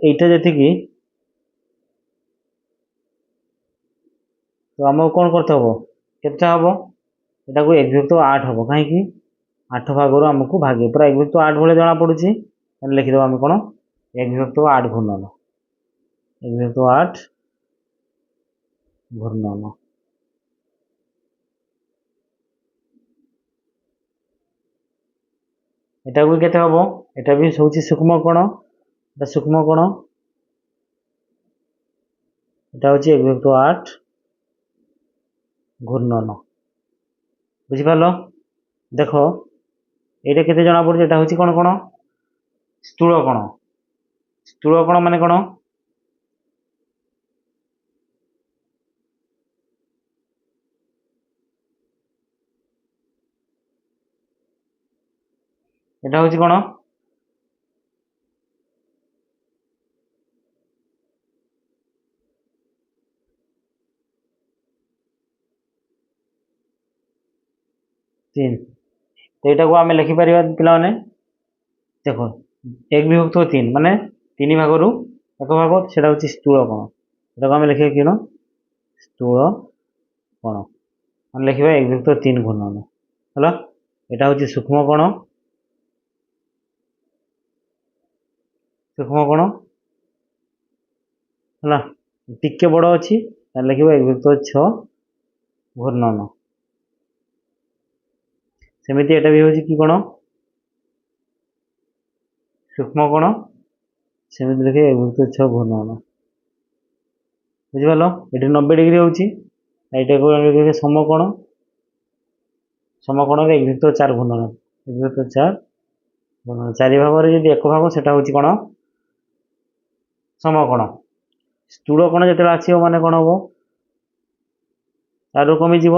এইটা ଯେତିକି ତ ଆମକୁ କ'ଣ করতে হব? କେତେଟା হব? এটাକୁ 1/8 হব। କାହିଁକି? 8 ଭାଗରୁ ଆମକୁ ଭାଗେ ପୁରା 1/8 ଭଳି ଜଣା ପଡୁଛି। ତାହେଲେ ଲେଖିଦେବା ଆମେ କ'ଣ? 1/8 ଘୂର୍ଣ୍ଣନ। 1/8 ঘূর্ণন। এটাକୁ কেতে হব? এটা ବି হচ্ছে সূক্ষ্ম কোণ। এটা সূক্ষ্ম কোণ। এটা হচ্ছে 1/8 ঘূর্ণন। বুঝিপারল? দেখো এইটা কেতে জনা পড়ছে? এটা হচ্ছে কোন কোণ? স্থূল কোণ। স্থূল কোণ মানে কোণ? এটা হচ্ছে কোণ? তিন। তো এটাକୁ ଆମେ ଲେଖିପାରିବା ପିଲାମାନେ। ଦେଖ 1/3 ମାନେ 3 ଭାଗରୁ 1 ଭାଗ, সেটা হচ্ছে স্থূଳ কোণ। এটাକୁ ଆମେ ଲେଖିବା কি? স্থূଳ কোণ। মানে লেখিবা 1/3 ঘূর্ণন। ହେଲା। এটা হচ্ছে সূক্ষ্ম কোণ। সূক্ষ্ম কোণ ହେଲା। ଟିକେ ବଡ଼ ଅଛି, ତାହେଲେ ଲେଖିବା 1/6 ଘୂର୍ଣ୍ଣନ। ସେମିତି এটা ବି ହେଉଛି କି କୋଣ? ସୂକ୍ଷ୍ମ କୋଣ। ସେମିତି ଲେଖିବା 1/6 ଘୂର୍ଣ୍ଣନ। ବୁଝିପାରିଲ? ଏଠି 90 ଡିଗ୍ରୀ ହେଉଛି, ଏଇଟାକୁ ଆମେ ଲେଖିବା ସମକୋଣ। ସମକୋଣରେ 1/4 ଘୂର୍ଣ୍ଣନ। 1/4 ଘୂର୍ଣ୍ଣନ। 4 ଭାଗରେ ଯଦି 1 ଭାଗ, ସେଟା ହେଉଛି କ'ଣ? ସମକୋଣ। ସ୍ଥୂଳ କୋଣ ଯେତେବେଳେ ଆସିବ ମାନେ କ'ଣ ହବ? ତାରୁ କମିଯିବ,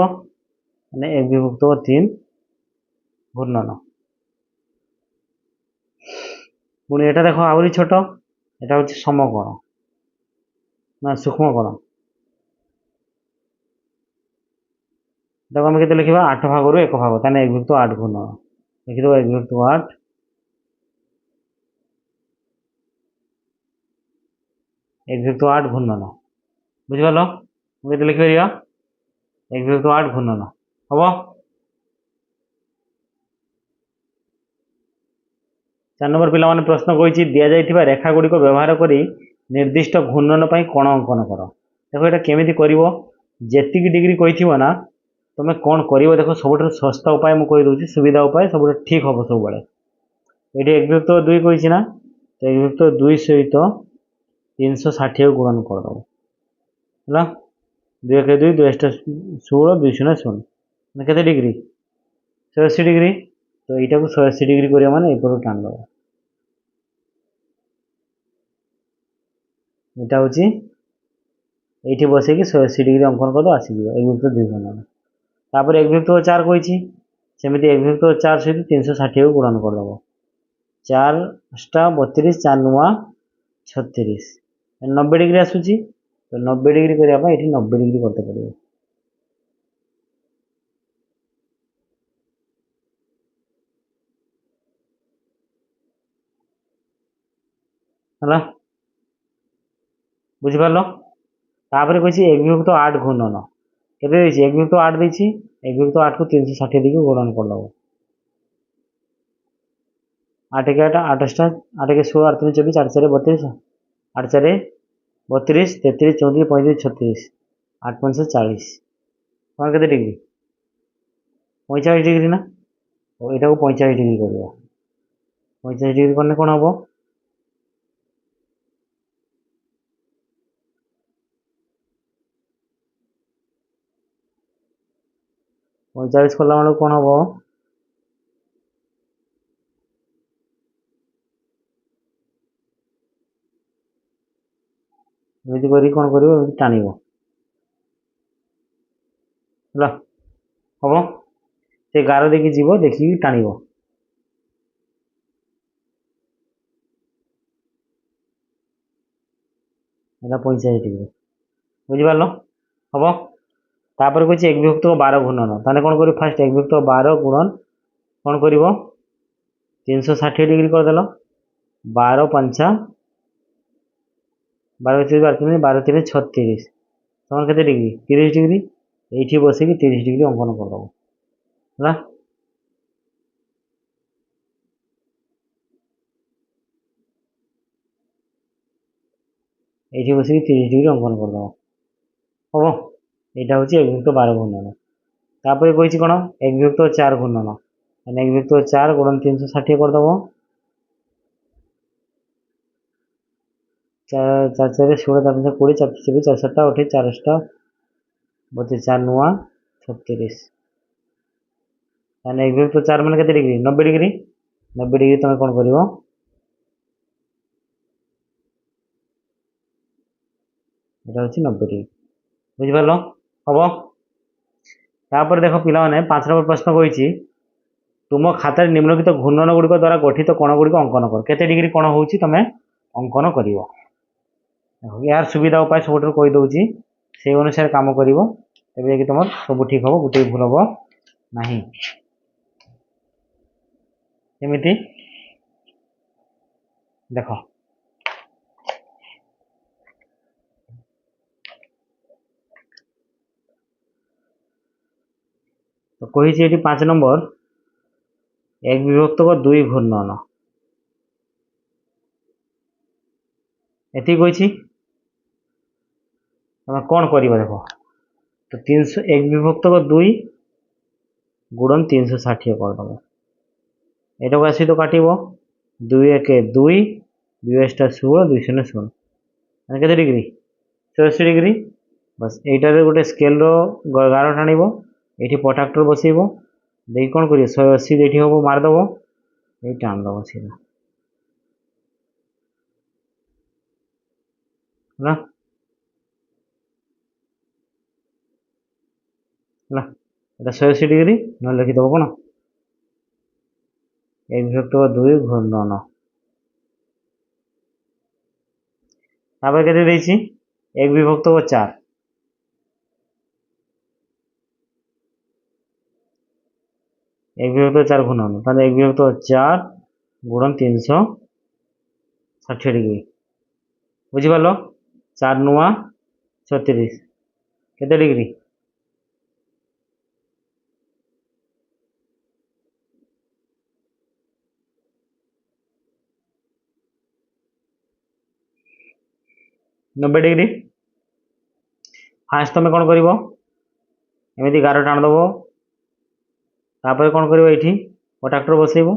ମାନେ 1/3 ঘূর্ণন। ପୁଣି এটা ଦେଖ ଆହୁରି ଛୋଟ, এটা হচ্ছে সমকোণ না সূক্ষ্ম কোণ। এটাକୁ ଆମେ କେତେ ଲେଖିବା? 8 ଭାଗରୁ 1 ଭାଗ, ତାହେଲେ 1/8 ଘୂର୍ଣ୍ଣନ। ଲେଖିଦେବା 1/8 1/8 ঘূর্ণন। ବୁଝିପାରିଲ? ମୁଁ କେତେ ଲେଖିପାରିବା? 1/8 ଘୂର୍ଣ୍ଣନ ହବ। 4 নম্বର ପିଲାମାନେ ପ୍ରଶ୍ନ କହିଛି ଦିଆଯାଇଥିବା ରେଖା ଗୁଡ଼ିକ ବ୍ୟବହାର କରି ନିର୍ଦ୍ଦିଷ୍ଟ ଘୂର୍ଣ୍ଣନ ପାଇଁ କୋଣ ଅଙ୍କନ କର। ଦେଖ এটা କେମିତି କରିବ? ଯେତିକି ଡିଗ୍ରୀ କହିଥିବ ନା, ତମେ କ'ଣ କରିବ? ଦେଖ ସବୁଠାରୁ ଶସ୍ତା ଉପାୟ ମୁଁ କହିଦେଉଛି, ସୁବିଧା ଉପାୟ, ସବୁଠାରୁ ଠିକ୍ ହବ ସବୁବେଳେ। ଏଠି 1/2 କହିଛି ନା, ତ 1/2 ସହିତ 360 ଗୁଣନ କରିଦେବ। ହେଲା। 2 1 2 2 8 16 2 0 0 ମାନେ କେତେ ଡିଗ୍ରୀ? 180 ডিগ্রি। তো এইটাକୁ 180 ডিগ্রি କରିବା ମାନେ ଏପଟକୁ ଟାଣିଦେବ। এটা ହେଉଛି এইଠି ବସେଇକି 180 ডিগ্রি ଅଙ୍କନ କରିଦେବ, ଆସିଯିବ 1/2 ଘୂର୍ଣ୍ଣନ। ତାପରେ 1/4 କହିଛି, ସେମିତି 1/4 ସହିତ 360 ଗୁଣନ କରିଦେବ। 4 ଟା 32, 4 ନୂଆ 36, 90 ডিগ্রি ଆସୁଛି। ତ 90 ডিগ্রি କରିବା ପାଇଁ ଏଠି 90 ডিগ্রি করতে ପଡ଼ିବ। ହେଲା। ବୁଝିପାରିଲ? ତାପରେ କହିଛି 1/8 ଘୂର୍ଣ୍ଣନ। କେତେ ଦେଇଛି? 1/8 ଦେଇଛି। 1/8 କୁ 360 ডিগ্রি গুণন କରିଦେବ। 8 1 8 8 ଟା 8 1 16 8 3 24 8 4 32 8 4 32 33 34 35 36 8 5 40 କ'ଣ କେତେ ডিগ্রি? 45 ডিগ্রি ନା। এটাକୁ 45 ডিগ্রি କରିବ। 45 ডিগ্রি করলে କ'ଣ হব? 49 কলা বেলକୁ কোণ হব এমিতি করি কোণ করিব এমিতি টাণিব ହେଲା হব ସେ ଗାର ଦେଇକି ଯିବ ଦେଖିକି ଟାଣିବ এটা 45 ডিগ্রি বুঝিপারল হব তারপরে কইছি এক বিভক্ত 12 ঘূর্ণন তাহলে কোণ করি ফার্স্ট এক বিভক্ত 12 গুণন কোণ করিব 360 ডিগ্রি করদেল 12 पंचा 12 12 3 36 তোমার কেতে ডিগ্রি 30 ডিগ্রি এইটি বসিকি 30 ডিগ্রি অঙ্কন করদেব ହେଲା এইটি বসিকি 30 ডিগ্রি অঙ্কন করদেব হব এইটা হচ্ছে এক বিভক্ত 12 ঘূর্ণন তারপরে কইছি কোণ এক বিভক্ত 4 ঘূর্ণন মানে এক বিভক্ত 4 গুণন 360 করদেব 4 4 16 4 20 4 4 7 8 4 32 4 नुआ 36 তাহলে এক বিভক্ত 4 মানে কেতে ডিগ্রি 90 ডিগ্রি 90 ডিগ্রি তুমি কোণ করিব এটা হচ্ছে 90 ডিগ্রি বুঝিপারল হব তারপরে দেখো পিলামানে 5 নম্বর প্রশ্ন কইছি তুম খাতার নিম্নলিখিত ঘূর্ণন গুড়িক দ্বারা গঠিত কোণ গুড়িক অঙ্কন কর কেতে ডিগ্রি কোণ হচ্ছে তুমি অঙ্কন করিব यार सुविधा उपाय सब कही दूसरी से अनुसार कम कर तुम सब ठीक हम गोटे भूल हम ना एमती देख तो कही 5 नंबर एक विभक्त 2 घूर्णन एति कही तुम कौन कर देख तो 300 एक विभक्त 2 गुणन 360 करदेव एटा आसी तो काट 2 1 2 2 8 16 2 0 0 के डिग्री 84 डिग्री बस यहीटार गोटे स्केल गार टाण ये पटाक्टर बसैब देखिए कौन कर 180 ये हम मारदेव ये टाणदेव सीधा है এটা 180 ডিগ্রি নহলে লিখি দেবো কোন এক বিভক্ত 2 ঘূর্ণন তারপরে কেটে দিয়েছি এক বিভক্ত 4 এক বিভক্ত 4 ঘূর্ণন তাহলে এক বিভক্ত 4 গুণন 360 ডিগ্রি বুঝিপারল 4 नुआ 36 কেতে ডিগ্রি नब्बे डिग्री फास्ट तुम कौन कर एमती गार टाणदेव तापर कौन कर ये पटाक्टर बसैब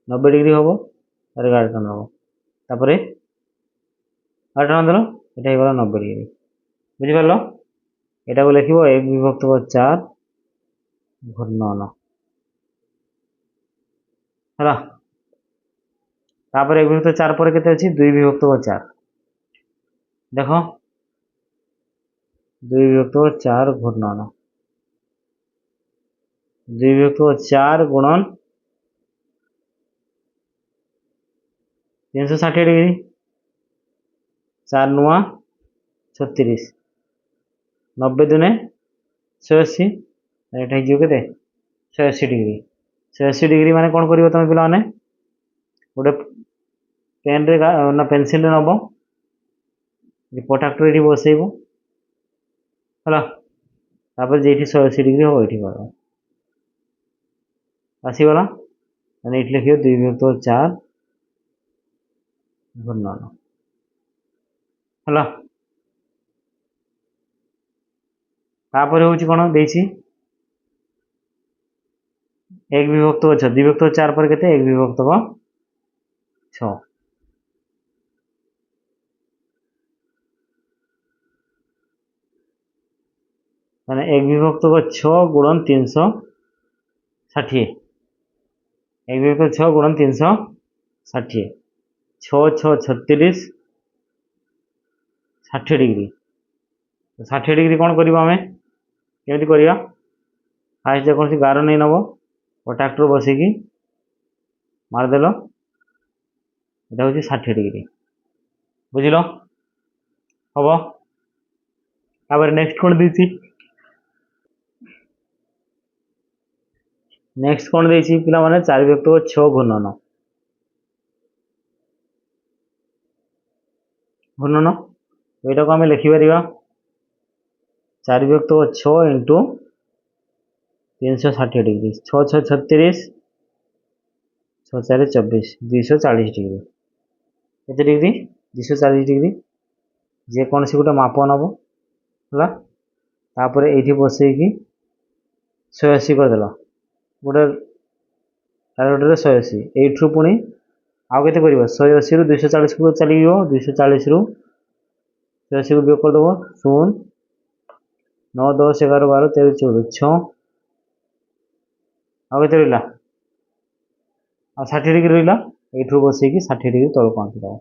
90 डिग्री हम तार गार टाणदेव तापर गार टाणदेल ये गला 90 डिग्री बुझिपारल এটা লিখব এক বিভক্ত 4 ঘূর্ণন হল তারপরে এক বিভক্ত 4 পরে কেতে আছে 2 বিভক্ত 4 দেখো 2 বিভক্ত 4 ঘূর্ণন 2 বিভক্ত 4 গুণন 360 ডিগ্রি 4 नुआ 36 90 दुने 180 এটা হইଯିବ কেতে 180 ডিগ্রি 180 ডিগ্রি মানে কোন করিব তুমি পিলা মানে গোটে পেন রে না পেন্সিল রে নব পটাক্টর এটি বসাইব হলা তারপরে যেটি 180 ডিগ্রি হবে এটি করব আসিগলা মানে এটি লিখিও 2 বিভক্ত 4 ঘূর্ণন হলা তারপরে হচ্ছে কোন দেইছি এক বিভক্ত 6 2 বিভক্ত 4 পরে কেতে এক বিভক্ত 6 মানে এক বিভক্ত 6 গুণন 360 ଷାଠିଏ। 1/6 ଗୁଣନ 360, 6 6 36, 60 डिग्री। 60 डिग्री कौन करवा आम केमी करवा फास्ट जेकोसी गार नहीं नब ट्राक्टर बसिकी मारदेल यहाँ हूँ 60 डिग्री बुझल हम तापर नेक्स्ट कौन देती नेक्स्ट कौन देती पिला माने 4/6 घूर्णन घूर्णन यहाँ को आम लिखिपर 4/6 इंटू 360 डिग्री 6 6 36, 6 4 24, 240 डिग्री केते डिग्री 240 डिग्री जेकोसी गोटे माप नब है तापर ये बसैकी 180 करदेल गोटे कैलकुलेटर 180 एठू पुणी आउ के 180 रु 240 को चली 240 रु 180 को वियोग करदेव 0 9 10 11 12 13 14 6 आउ के रहा 60 डिग्री रहा एठू बसैकी 60 डिग्री तल पहुँची देव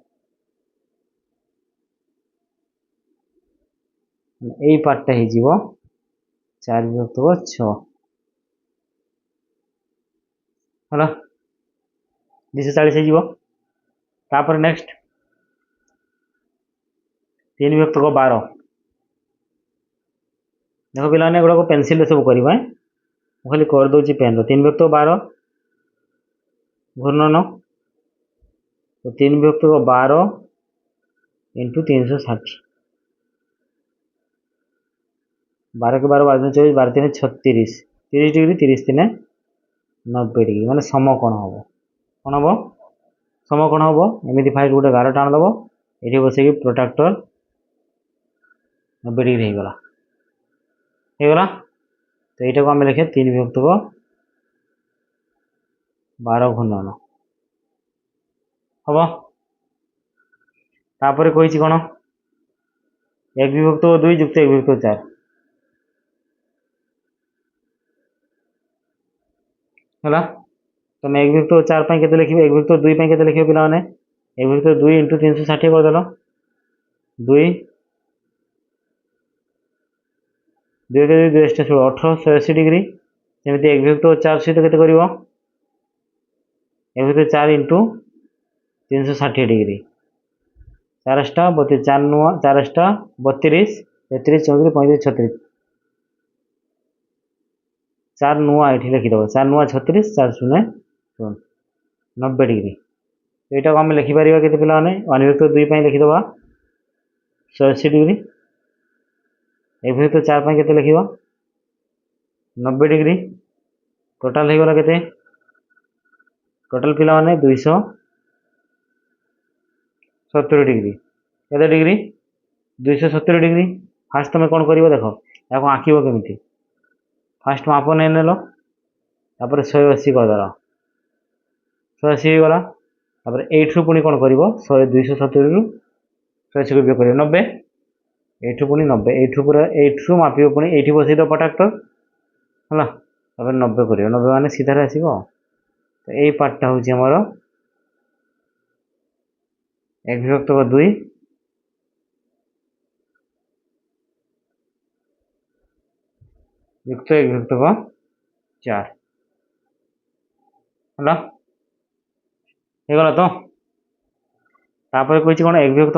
यही पार्टा हो 4/6 है 240 होपर नेक्स्ट 3/12 देख पे गुड़ा पेनसिल सब करवा खाली करदे पेन 3/12 घूर्णन तो 3/12 इंटू 360 12 के 12 12 24 12 3 36 30 डिग्री 30 3 90 डिग्री माने समकोण हम कौन हम समकोण हम एमती फाइल गोटे गार टाण दब ये बस प्रोट्राक्टर 90 डिग्री होगला तो यहाँ को आम लिखे 3/12 घूर्णन हम तापर कही कौन 1/2 युक्त 1/4 है तुम 1/4 के लिख 1/2 के लिख पे 1/2 इंटू 360 करदेल 2 2 के 2 extra 18 180 डिग्री सेमती 1/4 सहित के 1/4 इंटू 360 डिग्री 4 टा 32 4 नुआ 4 टा 32 33 34 35 36 4 नुआ ये लिखिदेव 4 नुआ 36 4 0 0 90 डिग्री यहाँ को आम लिखिपर के पे 1/2 लिखिद 180 डिग्री 1/4 के लिखा 90 डिग्री टोटाल हो गला के टोटाल पिला माने 270 डिग्री के डिग्री 270 डिग्री फास्ट तुम कौन कर देख या आँकब केमी फास्ट माप नहीं नेल तापर 180 करदेल 180 होगला एठू पुणी कौन कर 270 रु 180 को वियोग कर 90 एठू पुणी 90 एठू पूरा एठू मापिब पुणी ये बसई दो ट्राक्टर है 90 कर 90 मान सीधार आसो तो यही पार्टा हूँ आमर 1/2 युक्त 1/4 है होगला तो तापर कही कौन 1/8 युक्त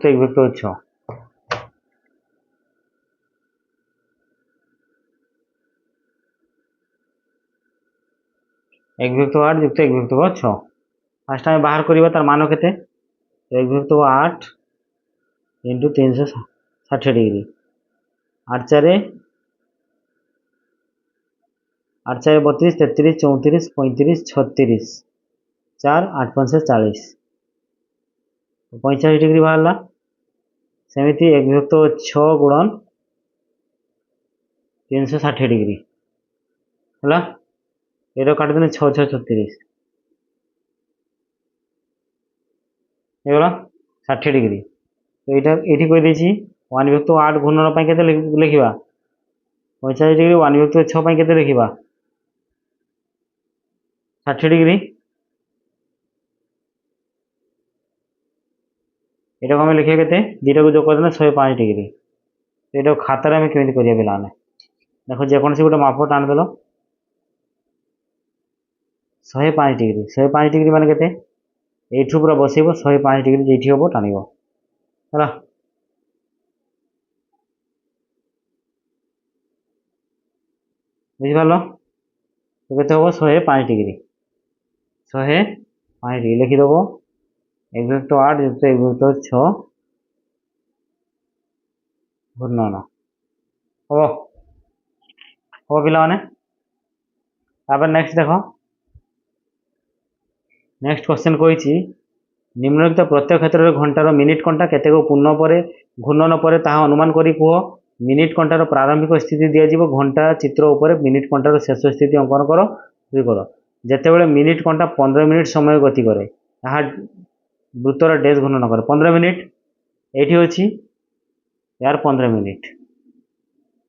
1/6 1/8 युक्त 1/6 फास्ट आम बाहर करवा तार मान के 1/8 इंटू 360 डिग्री 8 4 8 4 32 33 34 35 36 4 8 5 40 45 डिग्री बाहर सेमती 1/6 गुणन 360 डिग्री है ये काटिदेने 6 6 36 होगला 60 डिग्री तो यहाँ ये कहीदे 1/8 घूर्णन के लिखा 45 डिग्री 1/6 के लिखा 60 ডিগ্রি। ଏଟାକୁ ଆମେ ଲେଖିବା କେତେ, ଦୁଇଟାକୁ ଯୋଗ କରିଦେଲେ 105 ডিগ্রি। ଏଟାକୁ ଖାତାରେ ଆମେ କେମିତି କରିବା ପିଲାମାନେ, ଦେଖ ଯେକୌଣସି ଗୋଟେ ମାପ ଟାଣିଦେଲ 105 ডিগ্রি। 105 ডিগ্রি ମାନେ କେତେ, এইଠୁ ପୁରା ବସେଇବ 105 ডিগ্রি যেইଠି হব টাଣିব ହେଲା। ବୁଝିପାରିଲ, তো କେତେ হব 105 ডিগ্রি। 105 ডিগ্রি লিখিদেব, 1/8 যুক্ত 1/6 ঘূর্ণন হব। হব ପିଲାମାନେ। তারপর নেক্সট দেখ, নেক্সট কোশ্চেন কইছি নিম্নলিখিত প্রত্যেক ক্ষেত্রে ঘণ্টার মিনিট কଣ୍ଟା কেতেক ପୂର୍ଣ୍ଣ ପରେ ঘূর্ণন ପରେ ତାହା ଅନୁମାନ କରି କୁହ। ମିନିଟ୍ କଣ୍ଟାର ପ୍ରାରମ୍ଭିକ ସ୍ଥିତି ଦିଆଯିବ, ଘଣ୍ଟା ଚିତ୍ର ଉପରେ ମିନିଟ୍ କଣ୍ଟାର ଶେଷ ସ୍ଥିତି ଅଙ୍କନ କର। କର ଯେତେବେଳେ ମିନିଟ୍ କଣ୍ଟା 15 ମିନିଟ୍ ସମୟ ଗତି କରେ ତାହା ବୃତ୍ତର ଡେଜ୍ ଘୂର୍ଣ୍ଣନ କରେ। 15 ମିନିଟ୍ ଏଇଠି ଅଛି, यार 15 मिनिट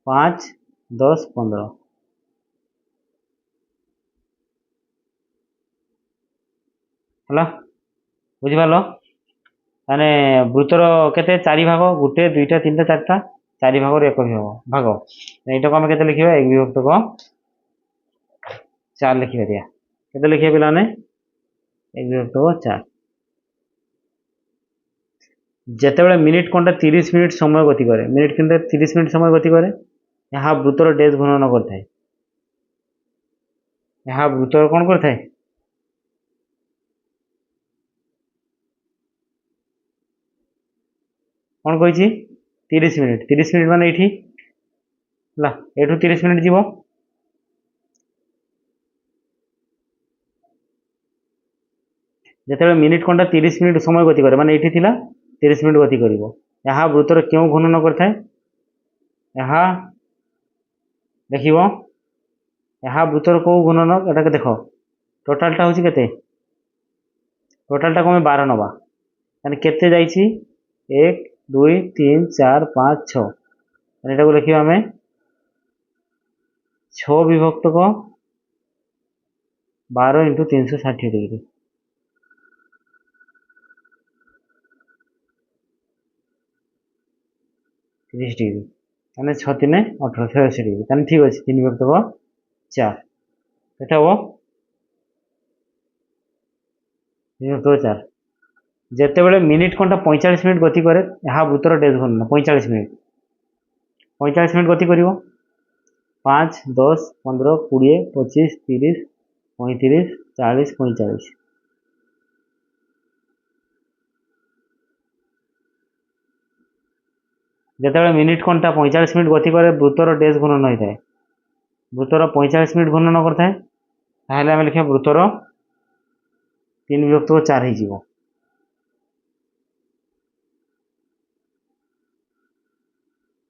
5 10 15 ହେଲା। ବୁଝିପାରିଲ, ମାନେ ବୃତ୍ତର କେତେ 4 ଭାଗ, 1 2 3 4ଟା 4 ଭାଗରୁ 1 ଭାଗ। এইটাକୁ ଆମେ କେତେ ଲେଖିବା, 1 ବିଭକ୍ତକ 4 ଲେଖିପାରିବା। କେତେ ଲେଖିବା ପିଲାମାନେ, 1 ବିଭକ୍ତକ 4। ଯେତେବେଳେ ମିନିଟ୍ କଣ୍ଟା 30 ମିନିଟ୍ ସମୟ ଗତି କରେ, ମିନିଟ୍ କଣ୍ଟା 30 ମିନିଟ୍ ସମୟ ଗତି କରେ ଏହା ବୃତ୍ତର ଡେଜ୍ ଘୂର୍ଣ୍ଣନ କରିଥାଏ। ଏହା ବୃତ୍ତର କ'ଣ କରିଥାଏ, କ'ଣ କହିଛି 30 ମିନିଟ୍। 30 ମିନିଟ୍ ମାନେ ଏଇଠି ହେଲା, ଏଠୁ 30 ମିନିଟ୍ ଯିବ। ଯେତେବେଳେ ମିନିଟ୍ କଣ୍ଟା 30 ମିନିଟ୍ ସମୟ ଗତି କରେ, ମାନେ ଏଇଠି ଥିଲା 30 ମିନିଟ୍ ଗତି କରିବ, ଏହା ବୃତ୍ତର କେଉଁ ଘୂର୍ଣ୍ଣନ କରିଥାଏ, ଏହା ଦେଖିବ, ଏହା ବୃତ୍ତର କେଉଁ ଘୂର୍ଣ୍ଣନ, ଏଟାকে ଦେଖ ଟୋଟାଲଟା ହେଉଛି କେତେ, ଟୋଟାଲଟାକୁ ଆମେ 12 ନେବା, ମାନେ କେତେ ଯାଇଛି 1 2 3 4 5 6, ଏଟାକୁ ଲେଖିବା ଆମେ 6 ବିଭକ୍ତକ 12 × 360 ডিগ্রি। ডিগ্রি মানে 6 3 18 86 ডিগ্রি, তাহলে ঠিক আছে 3 বিভক্তক 4 এটা হব 3 বিভক্তক 4। যেତେବେଳେ ମିନିଟ୍ କଣ୍ଟା 45 ମିନିଟ୍ ଗତି କରେ ଏହା ବୃତ୍ତର ଡେଜ୍ ଘୂର୍ଣ୍ଣନ। 45 ମିନିଟ୍ 45 ମିନିଟ୍ ଗତି କରିବ, 5 10 15 20 25 30 35 40 45। যেତେବେଳେ ମିନିଟ୍ କଣ୍ଟା 45 ମିନିଟ୍ ଗତି କରେ ବୃତ୍ତର ଡେଜ୍ ଘୂର୍ଣ୍ଣନ ହୋଇଥାଏ, ବୃତ୍ତର 45 ମିନିଟ୍ ଘୂର୍ଣ୍ଣନ କରିଥାଏ, ତାହେଲେ ଆମେ ଲେଖିବା ବୃତ୍ତର 3 ବିଭକ୍ତକ 4 ହେଇଯିବ।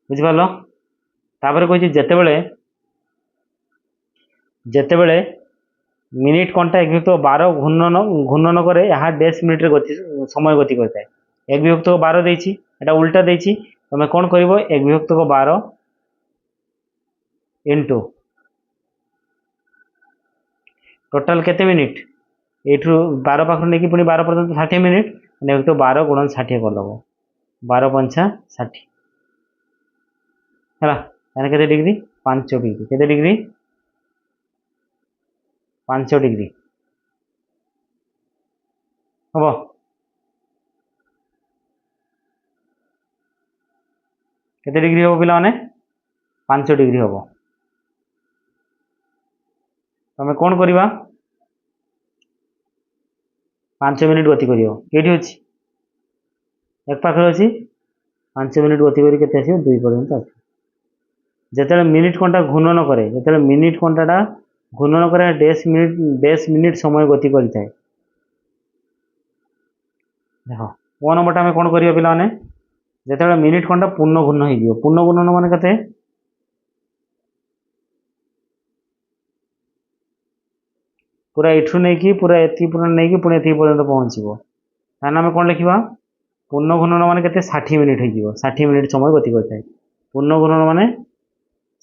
ବୁଝିପାରିଲ, ତାପରେ କହିଛି ଯେତେବେଳେ ମିନିଟ୍ କଣ୍ଟା 1 ବିଭକ୍ତକ 12 ଘୂର୍ଣ୍ଣନ କରେ ଏହା ଡେସ୍ ମିନିଟ୍ରେ ସମୟ ଗତି କରିଥାଏ। 1 ବିଭକ୍ତକ 12 ଦେଇଛି, এটা উল্টা ଦେଇଛି, ତମେ କ'ଣ କରିବ 1 ବିଭକ୍ତକ 12 ইন্টু ଟୋଟାଲ କେତେ ମିନିଟ୍, এইଠୁ 12 ପାଖରୁ ନେଇକି ପୁଣି 12 ପର୍ଯ୍ୟନ୍ତ 60 ମିନିଟ୍, 1 ବିଭକ୍ତକ 12 × 60 କରିଦେବ, 12 ପଞ୍ଚା 60 ହେଲା। ତାହେଲେ କେତେ ডিগ্রি, 5 ডিগ্রি। କେତେ ডিগ্রি, 5 ডিগ্রি হব। କେତେ ডিগ্রি হব ପିଲାମାନେ, 5 ডিগ্রি হব। ତମେ କ'ଣ କରିବା, 5 ମିନିଟ୍ ଗତି କରିବ, ଏଇଠି ଅଛି 1 ପାଖରେ ଅଛି, 5 ମିନିଟ୍ ଗତି କରି କେତେ ଆସିବ 2 ପର୍ଯ୍ୟନ୍ତ ଆସିବ। ଯେତେବେଳେ ମିନିଟ୍ କଣ୍ଟା ଘୂର୍ଣ୍ଣନ କରେ, ଯେତେବେଳେ ମିନିଟ୍ କଣ୍ଟାଟା ଘୂର୍ଣ୍ଣନ করে ଡେସ୍ ମିନିଟ୍ ସମୟ ଗତି କରିଥାଏ। ଦେଖ 1 ନମ୍ବରଟା ଆମେ କ'ଣ କରିବା ପିଲାମାନେ, ଯେତେବେଳେ ମିନିଟ୍ କଣ୍ଟା ପୂର୍ଣ୍ଣ ଘୂର୍ଣ୍ଣ ହେଇଯିବ, ପୂର୍ଣ୍ଣ ଘୂର୍ଣ୍ଣନ ମାନେ କେତେ, ପୁରା ଏଠୁ ନେଇକି ପୁରା ଏତିକି ପର୍ଯ୍ୟନ୍ତ ନେଇକି ପୁଣି ଏତିକି ପର୍ଯ୍ୟନ୍ତ ପହଞ୍ଚିବ, ତାହେଲେ ଆମେ କ'ଣ ଲେଖିବା, ପୂର୍ଣ୍ଣ ଘୂର୍ଣ୍ଣନ ମାନେ କେତେ 60 ମିନିଟ୍ ହେଇଯିବ, 60 ମିନିଟ୍ ସମୟ ଗତି କରିଥାଏ। ପୂର୍ଣ୍ଣ ଘୂର୍ଣ୍ଣନ ମାନେ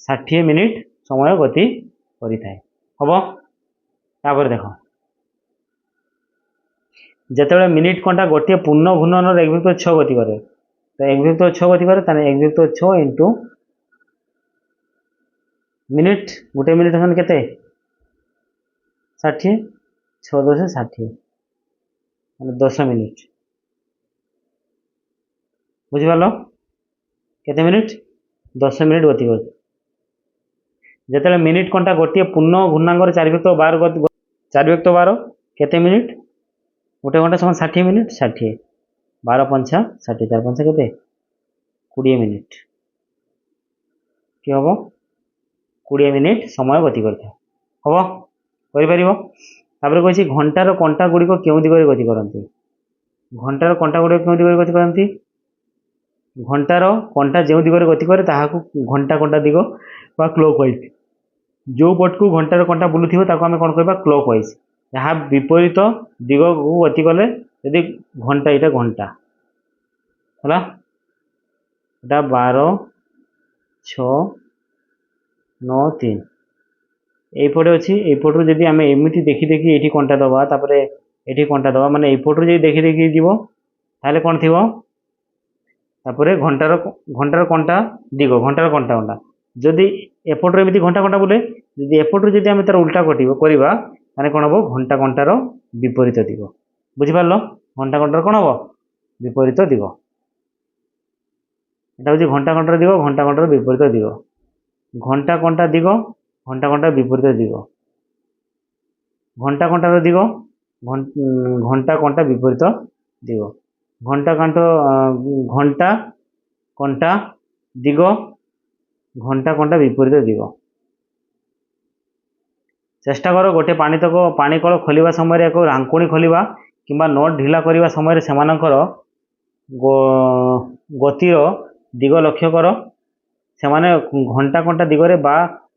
60 ମିନିଟ୍ ସମୟ ଗତି କରିଥାଏ, ହବ। ତାପରେ ଦେଖ যেতବେଳେ মিনিট কোণটা গোটিয়ে পূর্ণ ঘূর্ণনর 1/6 গতি করে, তো 1/6 গতি করে, তাহলে 1/6 ইন্টু মিনিট, গোটে মিনিট মানে কেতে 60, 6 10 60 মানে 10 মিনিট। বুঝিপারল কেতে মিনিট 10 মিনিট গতি করছে। যেতବେଳେ মিনিট কোণটা গোটিয়ে পূর্ণ ঘূর্ণাঙ্গরে 4/12 কেতে মিনিট, গোটে ঘন্টা সমান 60 মিনিট, 60 12 পঞ্চা 60, 4 পঞ্চা কেতে 20 মিনিট। কি হব 20 মিনিট সময় গতি করতে হব, করিপারিব। তারপরে কইছি ঘণ্টার কଣ୍ଟା গুড়িক কেউ দিগরে গতি করନ୍ତି, ঘণ্টার কଣ୍টা গুড়িক কেউ দিগরে গতি করନ୍ତି, ঘণ্টার কଣ୍ଟା যে দিগরে গতি করে তাহাକୁ ঘণ্টা কଣ୍ଟା দিগ বা ক্লক ওয়াইজ, जो पटकू घंटार कंटा बुलूथिबो ताको आमे कोन कहबा क्लॉक वाइज। यहाँ विपरीत दिग को गति कले यदि घंटा इटा घंटा हला एटा 12 6 9 3 এইপটে ଅଛି, এইপটରୁ ଯଦି ଆମେ ଏମିତି ଦେଖି ଦେଖି ଏଠି କଣ୍ଟା ଦବା, ତାପରେ ଏଠି କଣ୍ଟା ଦବା, ମାନେ এইପଟରୁ ଯଦି ଦେଖି ଦେଖି ଯିବ ତାହେଲେ କ'ଣ ଥିବ, ତାପରେ ଘଣ୍ଟାର କଣ୍ଟା ଦିଗ, ଘଣ୍ଟାର କଣ୍ଟା କଣ୍ଟା ଯଦି ଏପଟରୁ ଏମିତି ଘଣ୍ଟା କଣ୍ଟା ବୁଲେ, ଯଦି ଏପଟରୁ ଯଦି ଆମେ ତାର ଉଲ୍ଟା କରିବା ତାହେଲେ କ'ଣ ହବ, ଘଣ୍ଟା କଣ୍ଟାର ବିପରୀତ ଦିଗ। ବୁଝିପାରିଲ, ଘଣ୍ଟା କଣ୍ଟାର କ'ଣ ହବ ବିପରୀତ ଦିଗ। এটা হচ্ছে ঘণ্টা কণ্টার দিগ, ঘণ্টা কণ্টার বিপরীত দিগ, ঘণ্টা কণ্টা দিগ, ঘণ্টা কণ্টার বিপরীত দিগ, ঘণ্টা কণ্টার দিগ, ঘণ্টা কণ্টা বিপরীত দিগ, ঘণ্টা কাণ্ট ঘণ্টা কণ্টা দিগ, ঘণ্টা কণ্টা বিপরীত দিগ। চেষ্টা কর গোটে পানিকল খোলিবা সময় এক রাঙ্কুণী খোলিবা কিংবা নট ঢিলা করিবা সময় সেমানଙ୍କର গতির দিগ লক্ষ্য কর, সেমানে ঘণ্টা কণ্টা দিগরে বা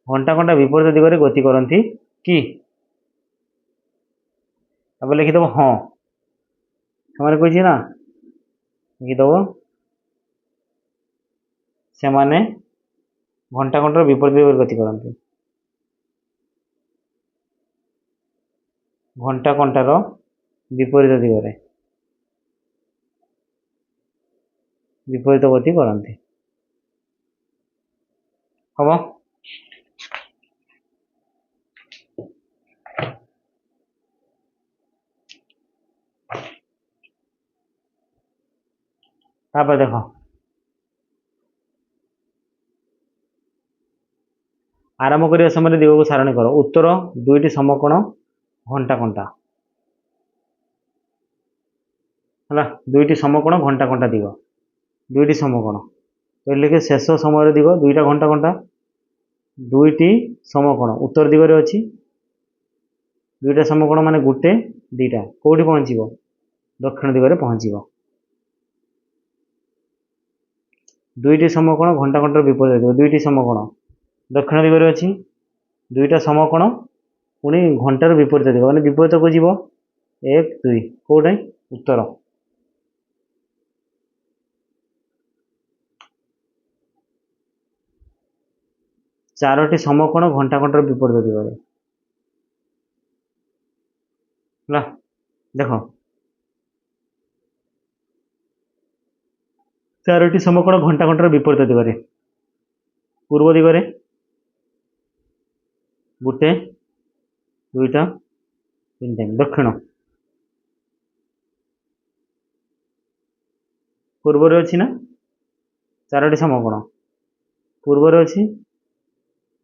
ঘণ্টা কণ্টা বিপরীত দিগরে গতি করନ୍ତି কি। তারপর লিখিদেব হ্যাঁ, সেমানে কইছি না, লিখিদেব সেমানে ঘণ্টা কণ্টার বিপরীত দিগরে গতি করନ୍ତି, ঘণ্টা কণ্টার বিপরীত দিগরে বিপরীত গতি করନ୍ତି হব। তারপরে দেখো আরম্ভ করিবা সময় দিগକୁ সারণী কর, উত্তর দুইটি সমকোণ ঘণ্টা কণ্টা হল, দুইটি সমকোণ ঘণ্টা কণ্টা দিগ, দুইটি সমকোণ তো লিখে শেষ সময়ের দিগ দুইটা ঘণ্টা কণ্টা, দুইটি সমকোণ উত্তর দিগরে ଅଛି, দুইটা সমকোণ মানে গোটে দুইটা কোউଠି পହଞ୍ଚିବ দক্ষিণ দিগরে পହଞ୍ଚିବ, দুইটি সমকোণ ঘণ্টা কণ্টার বিপরীত দিগ, দুইটি সমকোণ দক্ষিণ দিগরে ଅଛି, দুইটা সমকোণ পুଣି ঘণ্টার বিপরীত দিগ মানে বিপরীতକୁ ଯିବ 1 2 কোউঠাই উত্তর। চারটি সমকোণ ঘণ্টা কণ্টার বিপরীত দিগরে ହେଲା, দেখ চারটি সমকোণ ঘণ্টা কণ্টার বিপরীত দিগরে, পূর্ব দিগরে গোটে দুইটা তিনটা, দক্ষিণ ପୂର୍ବରେ ଅଛି ନା ଚାରୋଟି ସମକୋଣ, ପୂର୍ବରେ ଅଛି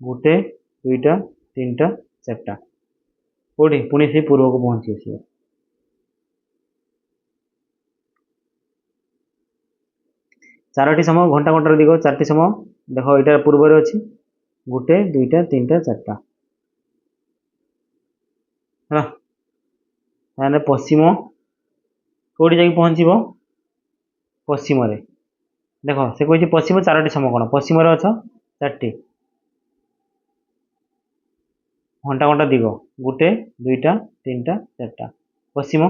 ଗୋଟେ ଦୁଇଟା ତିନିଟା ଚାରିଟା, କୋଉଠି ପୁଣି ସେଇ ପୂର୍ବକୁ ପହଞ୍ଚି ଆସିବ। চারটি সময় ঘণ্টা কণ্টার দিগ, চারটি সময় দেখো এটা পূর্বরে ଅଛି গোটে দুইটা তিনটা চারটা ହେଲା, ତାହେଲେ ପଶ୍ଚିମ କୋଉଠି ଯାଇକି ପହଞ୍ଚିବ, ପଶ୍ଚିମରେ ଦେଖ ସେ କହିଛି ପଶ୍ଚିମ ଚାରୋଟି ସମକୋଣ, ପଶ୍ଚିମରେ ଅଛ ଚାରିଟି ঘণ্টা কণ্টা দিগ গোটে দুইটা তিনটা চারটা, পশ্চিম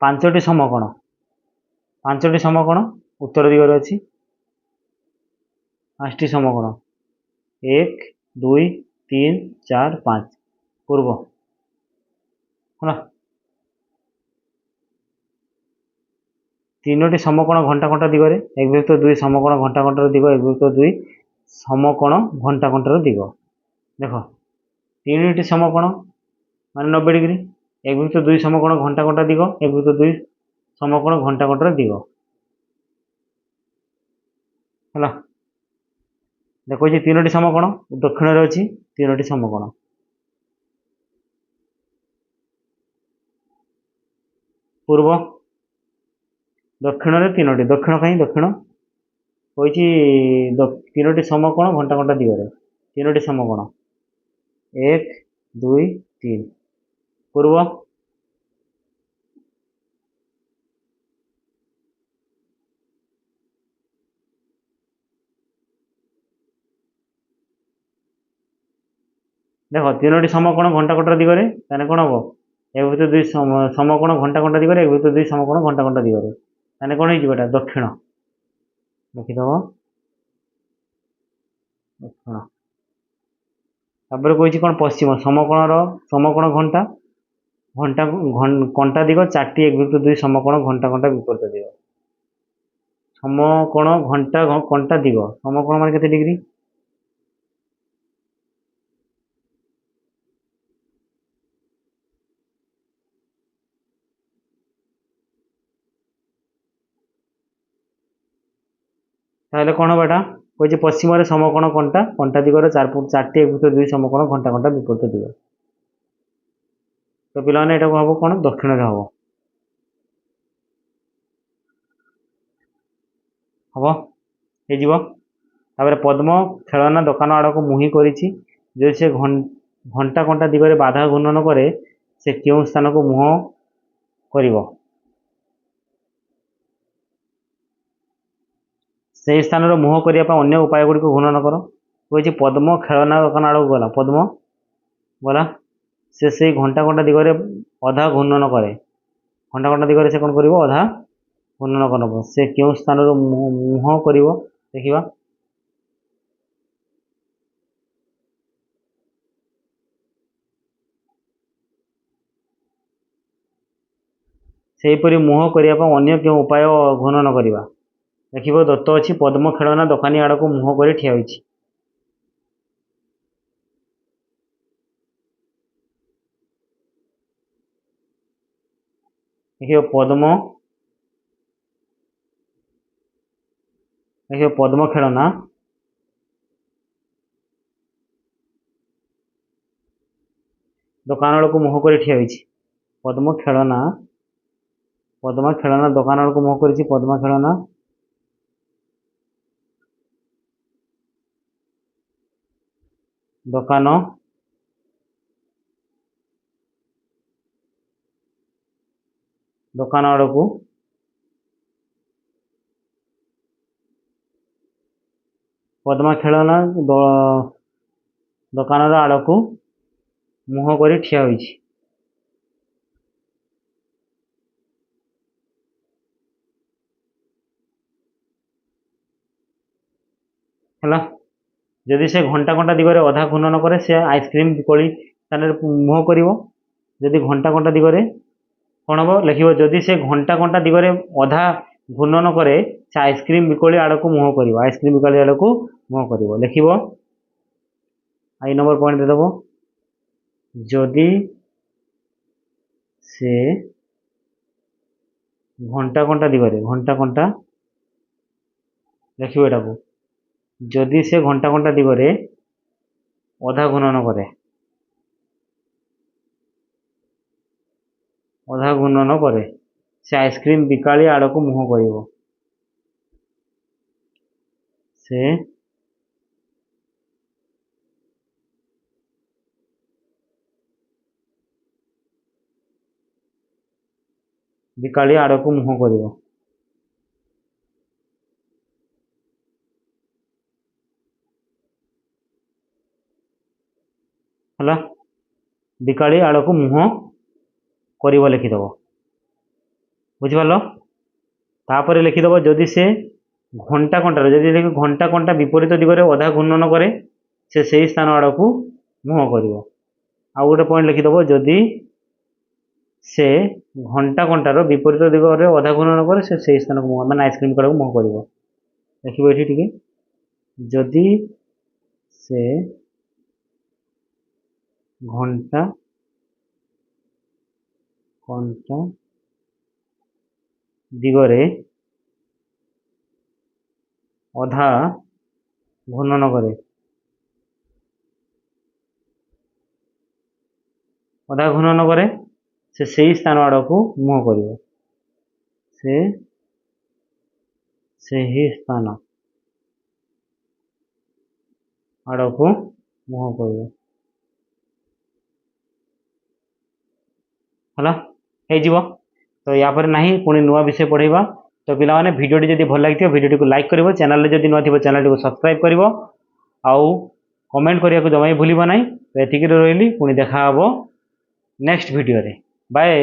ପାଞ୍ଚଟି ସମକୋଣ, ପାଞ୍ଚଟି ସମକୋଣ ଉତ୍ତର ଦିଗରେ ଅଛି, ପାଞ୍ଚଟି ସମକୋଣ एक दुई तीन चार पाँच पूर्व है। तीनोटी समकोण घंटा घंटा दिगरे एक विभक्त दुई समकोण घंटा घंटार दिग एक विभक्त दुई समकोण घंटा घंटार दिग देख तीनोटी समकोण मान 90 डिग्री एक विभक्त दुई समकोण घंटा घंटा दिग एक विभक्त दुई समकोण घंटा घंटार दिग है। देखो तीनोटी समकोण दक्षिण रे अच्छी तीनोटी समकोण पूर्व दक्षिण रे तीनोटी दक्षिण कहीं दक्षिण होइछि तीनोटी समकोण घंटा घंटा दिगरे तीनोटी समकोण एक दुई तीन पूर्व देखो तीनोटी समकोण घंटा घंटा दिगरे ताने कोन हबो एक भितर दुई समकोण घंटा घंटा दिगरे एक भितर दुई समकोण घंटा घंटा दिगरे ताने कोन होइछि बेटा दक्षिण लिखिदब दक्षिण तापर कहिछि कोन पश्चिम समकोण घंटा घंटा कंटा दिग चारटी एक भितर दुई समकोण घंटा घंटा विपरीत दिग समकोण घंटा कंटा दिग समकोण मान केते डिग्री তাহলে কোন হবে এটা কইছে পশ্চিমরে সমকোণ কোনটা কোনটা দিগরে চারটি এক ভিতর দুই সমকোণ ঘন্টা ঘন্টা বিপরীত দিগ তো পিলাମାନେ এটাକୁ হবো কোন দক্ষিণরে হবো হবো এই যাব তারপরে পদ্ম খেলনা দোকান আড়କୁ মুহি করিছি যদি সে ঘন্টা ঘন্টা দিগরে বাধা ঘূর্ণন করে সে কেউ স্থানକୁ মুহ করিব সেই স্থানର ମୁହ କରିବା ପାଇଁ ଅନ୍ୟ ଉପାୟ ଗୁଡ଼ିକୁ ଘୂର୍ଣ୍ଣନ କର କହିଛି ପଦ୍ମ ଖେଳନା ଦୋକାନ ଆଡ଼କୁ ଗଲା ପଦ୍ମ ଗଲା ସେ ସେଇ ଘଣ୍ଟା ଘଣ୍ଟା ଦିଗରେ ଅଧା ଘୂର୍ଣ୍ଣନ କରେ ଘଣ୍ଟା ଘଣ୍ଟା ଦିଗରେ ସେ କ'ଣ କରିବ ଅଧା ଘୂର୍ଣ୍ଣନ କରିବ ସେ କେଉଁ ସ୍ଥାନରୁ ମୁହଁ କରିବ ଦେଖିବା ସେହିପରି ମୁହଁ କରିବା ପାଇଁ ଅନ୍ୟ କେଉଁ ଉପାୟ ଘୂର୍ଣ୍ଣନ କରିବା ଦେଖିବ ଦତ୍ତ ଅଛି ପଦ୍ମ ଖେଳନା ଦୋକାନୀ ଆଡ଼କୁ ମୁହଁ କରି ଠିଆ ହୋଇଛି ଦେଖିବ ପଦ୍ମ ଖେଳନା ଦୋକାନ ଆଡ଼କୁ ମୁହଁ କରି ଠିଆ ହୋଇଛି ପଦ୍ମ ଖେଳନା ଦୋକାନ ଆଡ଼କୁ ମୁହଁ କରିଛି ପଦ୍ମ ଖେଳନା ଦୋକାନ ଆଡ଼କୁ ପଦ୍ମ ଖେଳନା ଦୋକାନର ଆଡ଼କୁ ମୁହଁ କରି ଠିଆ ହୋଇଛି ହେଲା ଯଦି ସେ ଘଣ୍ଟା ଘଣ୍ଟା ଦିଗରେ ଅଧା ଘୂର୍ଣ୍ଣନ କରେ ସେ ଆଇସ୍କ୍ରିମ୍ ବିକଳି ସ୍ଥାନରେ ମୁହଁ କରିବ ଯଦି ଘଣ୍ଟା ଘଣ୍ଟା ଦିଗରେ କ'ଣ ହେବ ଲେଖିବ ଯଦି ସେ ଘଣ୍ଟା ଘଣ୍ଟା ଦିଗରେ ଅଧା ଘୂର୍ଣ୍ଣନ କରେ ସେ ଆଇସ୍କ୍ରିମ୍ ବିକଳି ଆଡ଼କୁ ମୁହଁ କରିବ ଆଇସ୍କ୍ରିମ୍ ବିକଳି ଆଡ଼କୁ ମୁହଁ କରିବ ଲେଖିବ ଆଇ ନମ୍ବର ପଏଣ୍ଟ ଦେଇଦେବ ଯଦି ସେ ଘଣ୍ଟା ଘଣ୍ଟା ଦିଗରେ ଲେଖିବ ଏଟାକୁ ଯଦି ସେ ଘଣ୍ଟା ଘଣ୍ଟା ଦିଗରେ ଅଧା ଘୂର୍ଣ୍ଣନ କରେ ସେ ଆଇସ୍କ୍ରିମ୍ ବିକାଳି ଆଡ଼କୁ ମୁହଁ କରିବ ସେ ବିକାଳି ଆଡ଼କୁ ମୁହଁ କରିବ ହେଲା ବିକାଳି ଆଡ଼କୁ ମୁହଁ କରିବ ଲେଖିଦେବ ବୁଝିପାରିଲ ତାପରେ ଲେଖିଦେବ ଯଦି ସେ ଘଣ୍ଟା ଘଣ୍ଟାରେ ଯଦି ଘଣ୍ଟା ଘଣ୍ଟା ବିପରୀତ ଦିଗରେ ଅଧା ଘୂର୍ଣ୍ଣନ କରେ ସେ ସେଇ ସ୍ଥାନ ଆଡ଼କୁ ମୁହଁ କରିବ। ଆଉ ଗୋଟେ ପଏଣ୍ଟ ଲେଖିଦେବ, ଯଦି ସେ ଘଣ୍ଟା କଣ୍ଟାର ବିପରୀତ ଦିଗରେ ଅଧା ଘୂର୍ଣ୍ଣନ କରେ ସେ ସେଇ ସ୍ଥାନକୁ ମୁହଁ, ମାନେ ଆଇସ୍କ୍ରିମ୍ କଡ଼କୁ ମୁହଁ କରିବ। ଦେଖିବ ଏଠି ଟିକେ, ଯଦି ସେ ଘଣ୍ଟା କଣ୍ଟା ଦିଗରେ ଅଧା ଘୂର୍ଣ୍ଣନ କରେ, ସେ ସେଇ ସ୍ଥାନ ଆଡ଼କୁ ମୁହଁ କରିବ, ସେ ସେହି ସ୍ଥାନ ଆଡ଼କୁ ମୁହଁ କରିବ। ହେଲା, ହେଇଯିବ। ତ ୟା ପରେ ନାହିଁ, ପୁଣି ନୂଆ ବିଷୟ ପଢ଼େଇବା। ତ ପିଲାମାନେ ଭିଡ଼ିଓଟି ଯଦି ଭଲ ଲାଗିଥିବ ଭିଡ଼ିଓଟିକୁ ଲାଇକ୍ କରିବ, ଚ୍ୟାନେଲରେ ଯଦି ନୂଆ ଥିବ ଚ୍ୟାନେଲଟିକୁ ସବସ୍କ୍ରାଇବ୍ କରିବ, ଆଉ କମେଣ୍ଟ କରିବାକୁ ଜମା ବି ଭୁଲିବ ନାହିଁ। ତ ଏତିକିରେ ରହିଲି, ପୁଣି ଦେଖା ହେବ ନେକ୍ସଟ ଭିଡ଼ିଓରେ। ବାଏ।